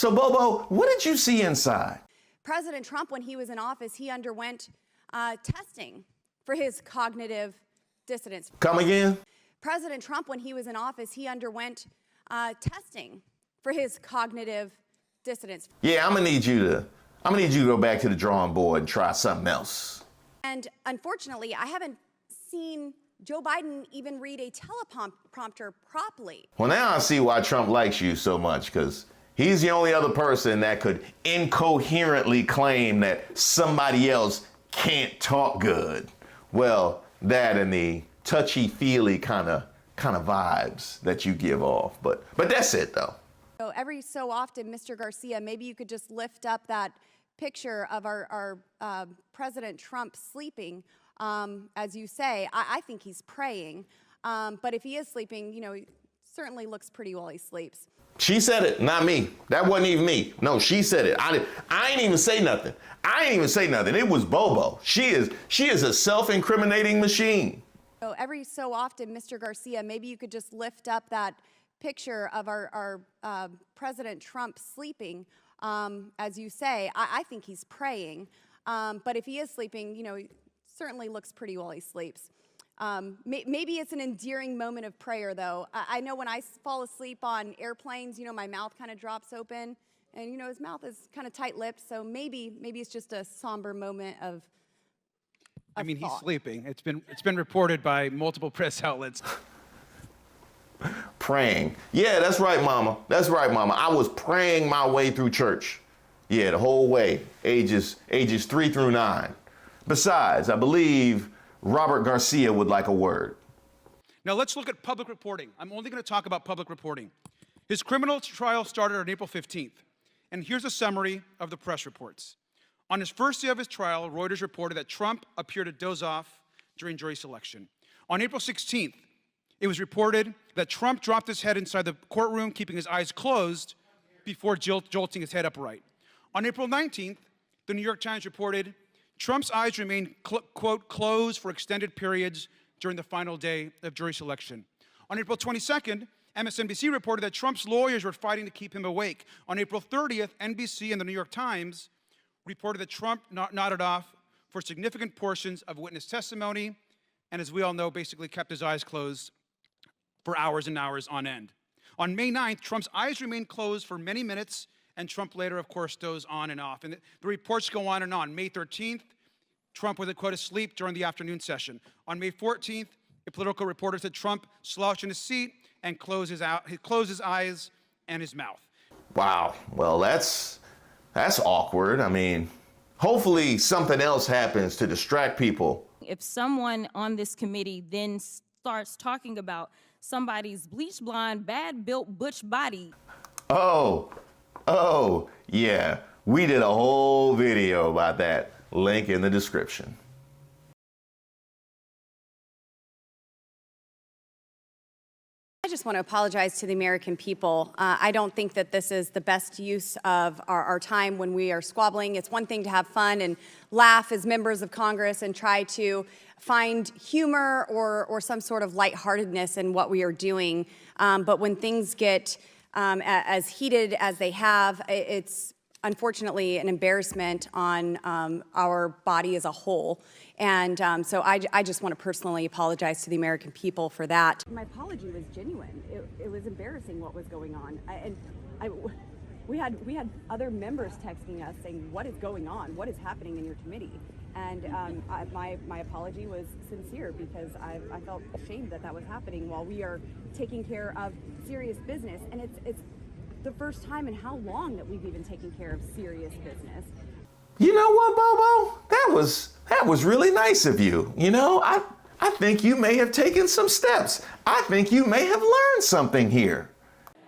Bobo, what did you see inside? President Trump, when he was in office, he underwent testing for his cognitive dissonance. Come again? President Trump, when he was in office, he underwent testing for his cognitive dissonance. Yeah, I'm gonna need you to go back to the drawing board and try something else. And unfortunately, I haven't seen Joe Biden even read a teleprompter properly. Well, now I see why Trump likes you so much, because he's the only other person that could incoherently claim that somebody else can't talk good. Well, that and the touchy-feely kind of vibes that you give off. But that's it, though. So every so often, Mr. Garcia, maybe you could just lift up that picture of our President Trump sleeping. As you say, I think he's praying. But if he is sleeping, you know, he certainly looks pretty while he sleeps. She said it, not me. That wasn't even me. No, she said it. I ain't even say nothing. It was Bobo. She is a self-incriminating machine. So every so often, Mr. Garcia, maybe you could just lift up that picture of our President Trump sleeping. As you say, I think he's praying. But if he is sleeping, you know, he certainly looks pretty while he sleeps. Maybe it's an endearing moment of prayer, though. I know when I fall asleep on airplanes, you know, my mouth kind of drops open. And, you know, his mouth is kind of tight-lipped. So maybe it's just a somber moment of I mean, he's sleeping. It's been reported by multiple press outlets. Praying. Yeah, that's right, Mama. That's right, Mama. I was praying my way through church. Yeah, the whole way, ages 3 through 9. Besides, I believe Robert Garcia would like a word. Now let's look at public reporting. I'm only going to talk about public reporting. His criminal trial started on April 15th. And here's a summary of the press reports. On his first day of his trial, Reuters reported that Trump appeared to doze off during jury selection. On April 16th, it was reported that Trump dropped his head inside the courtroom, keeping his eyes closed before jolting his head upright. On April 19th, the New York Times reported Trump's eyes remained, quote, closed for extended periods during the final day of jury selection. On April 22nd, MSNBC reported that Trump's lawyers were fighting to keep him awake. On April 30th, NBC and the New York Times reported that Trump nodded off for significant portions of witness testimony, and as we all know, basically kept his eyes closed for hours and hours on end. On May 9th, Trump's eyes remained closed for many minutes, and Trump later, of course, dozed on and off. And the reports go on and on. May 13th, Trump was, quote, asleep during the afternoon session. On May 14th, a political reporter said Trump slouched in his seat and closed his eyes and his mouth. Wow. Well, that's awkward. I mean, hopefully something else happens to distract people. If someone on this committee then starts talking about somebody's bleach blonde, bad built butch body. Oh, yeah. We did a whole video about that. Link in the description. I just want to apologize to the American people. I don't think that this is the best use of our time when we are squabbling. It's one thing to have fun and laugh as members of Congress and try to find humor or some sort of lightheartedness in what we are doing. But when things get as heated as they have, it's unfortunately an embarrassment on our body as a whole. And so I just want to personally apologize to the American people for that. My apology was genuine. It was embarrassing what was going on. We had other members texting us saying, what is going on? What is happening in your committee? And my apology was sincere because I felt ashamed that was happening while we are taking care of serious business. And it's the first time in how long that we've even taken care of serious business. You know what, Bobo? That was really nice of you. You know, I think you may have taken some steps. I think you may have learned something here.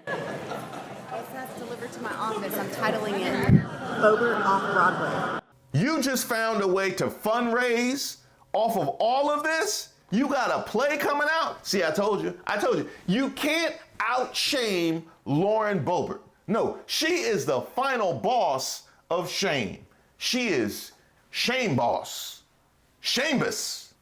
That's delivered to my office. I'm titling it Bobert Off Broadway. You just found a way to fundraise off of all of this? You got a play coming out? See, I told you. You can't out-shame Lauren Boebert. No, she is the final boss of shame. She is shame boss. Shameless.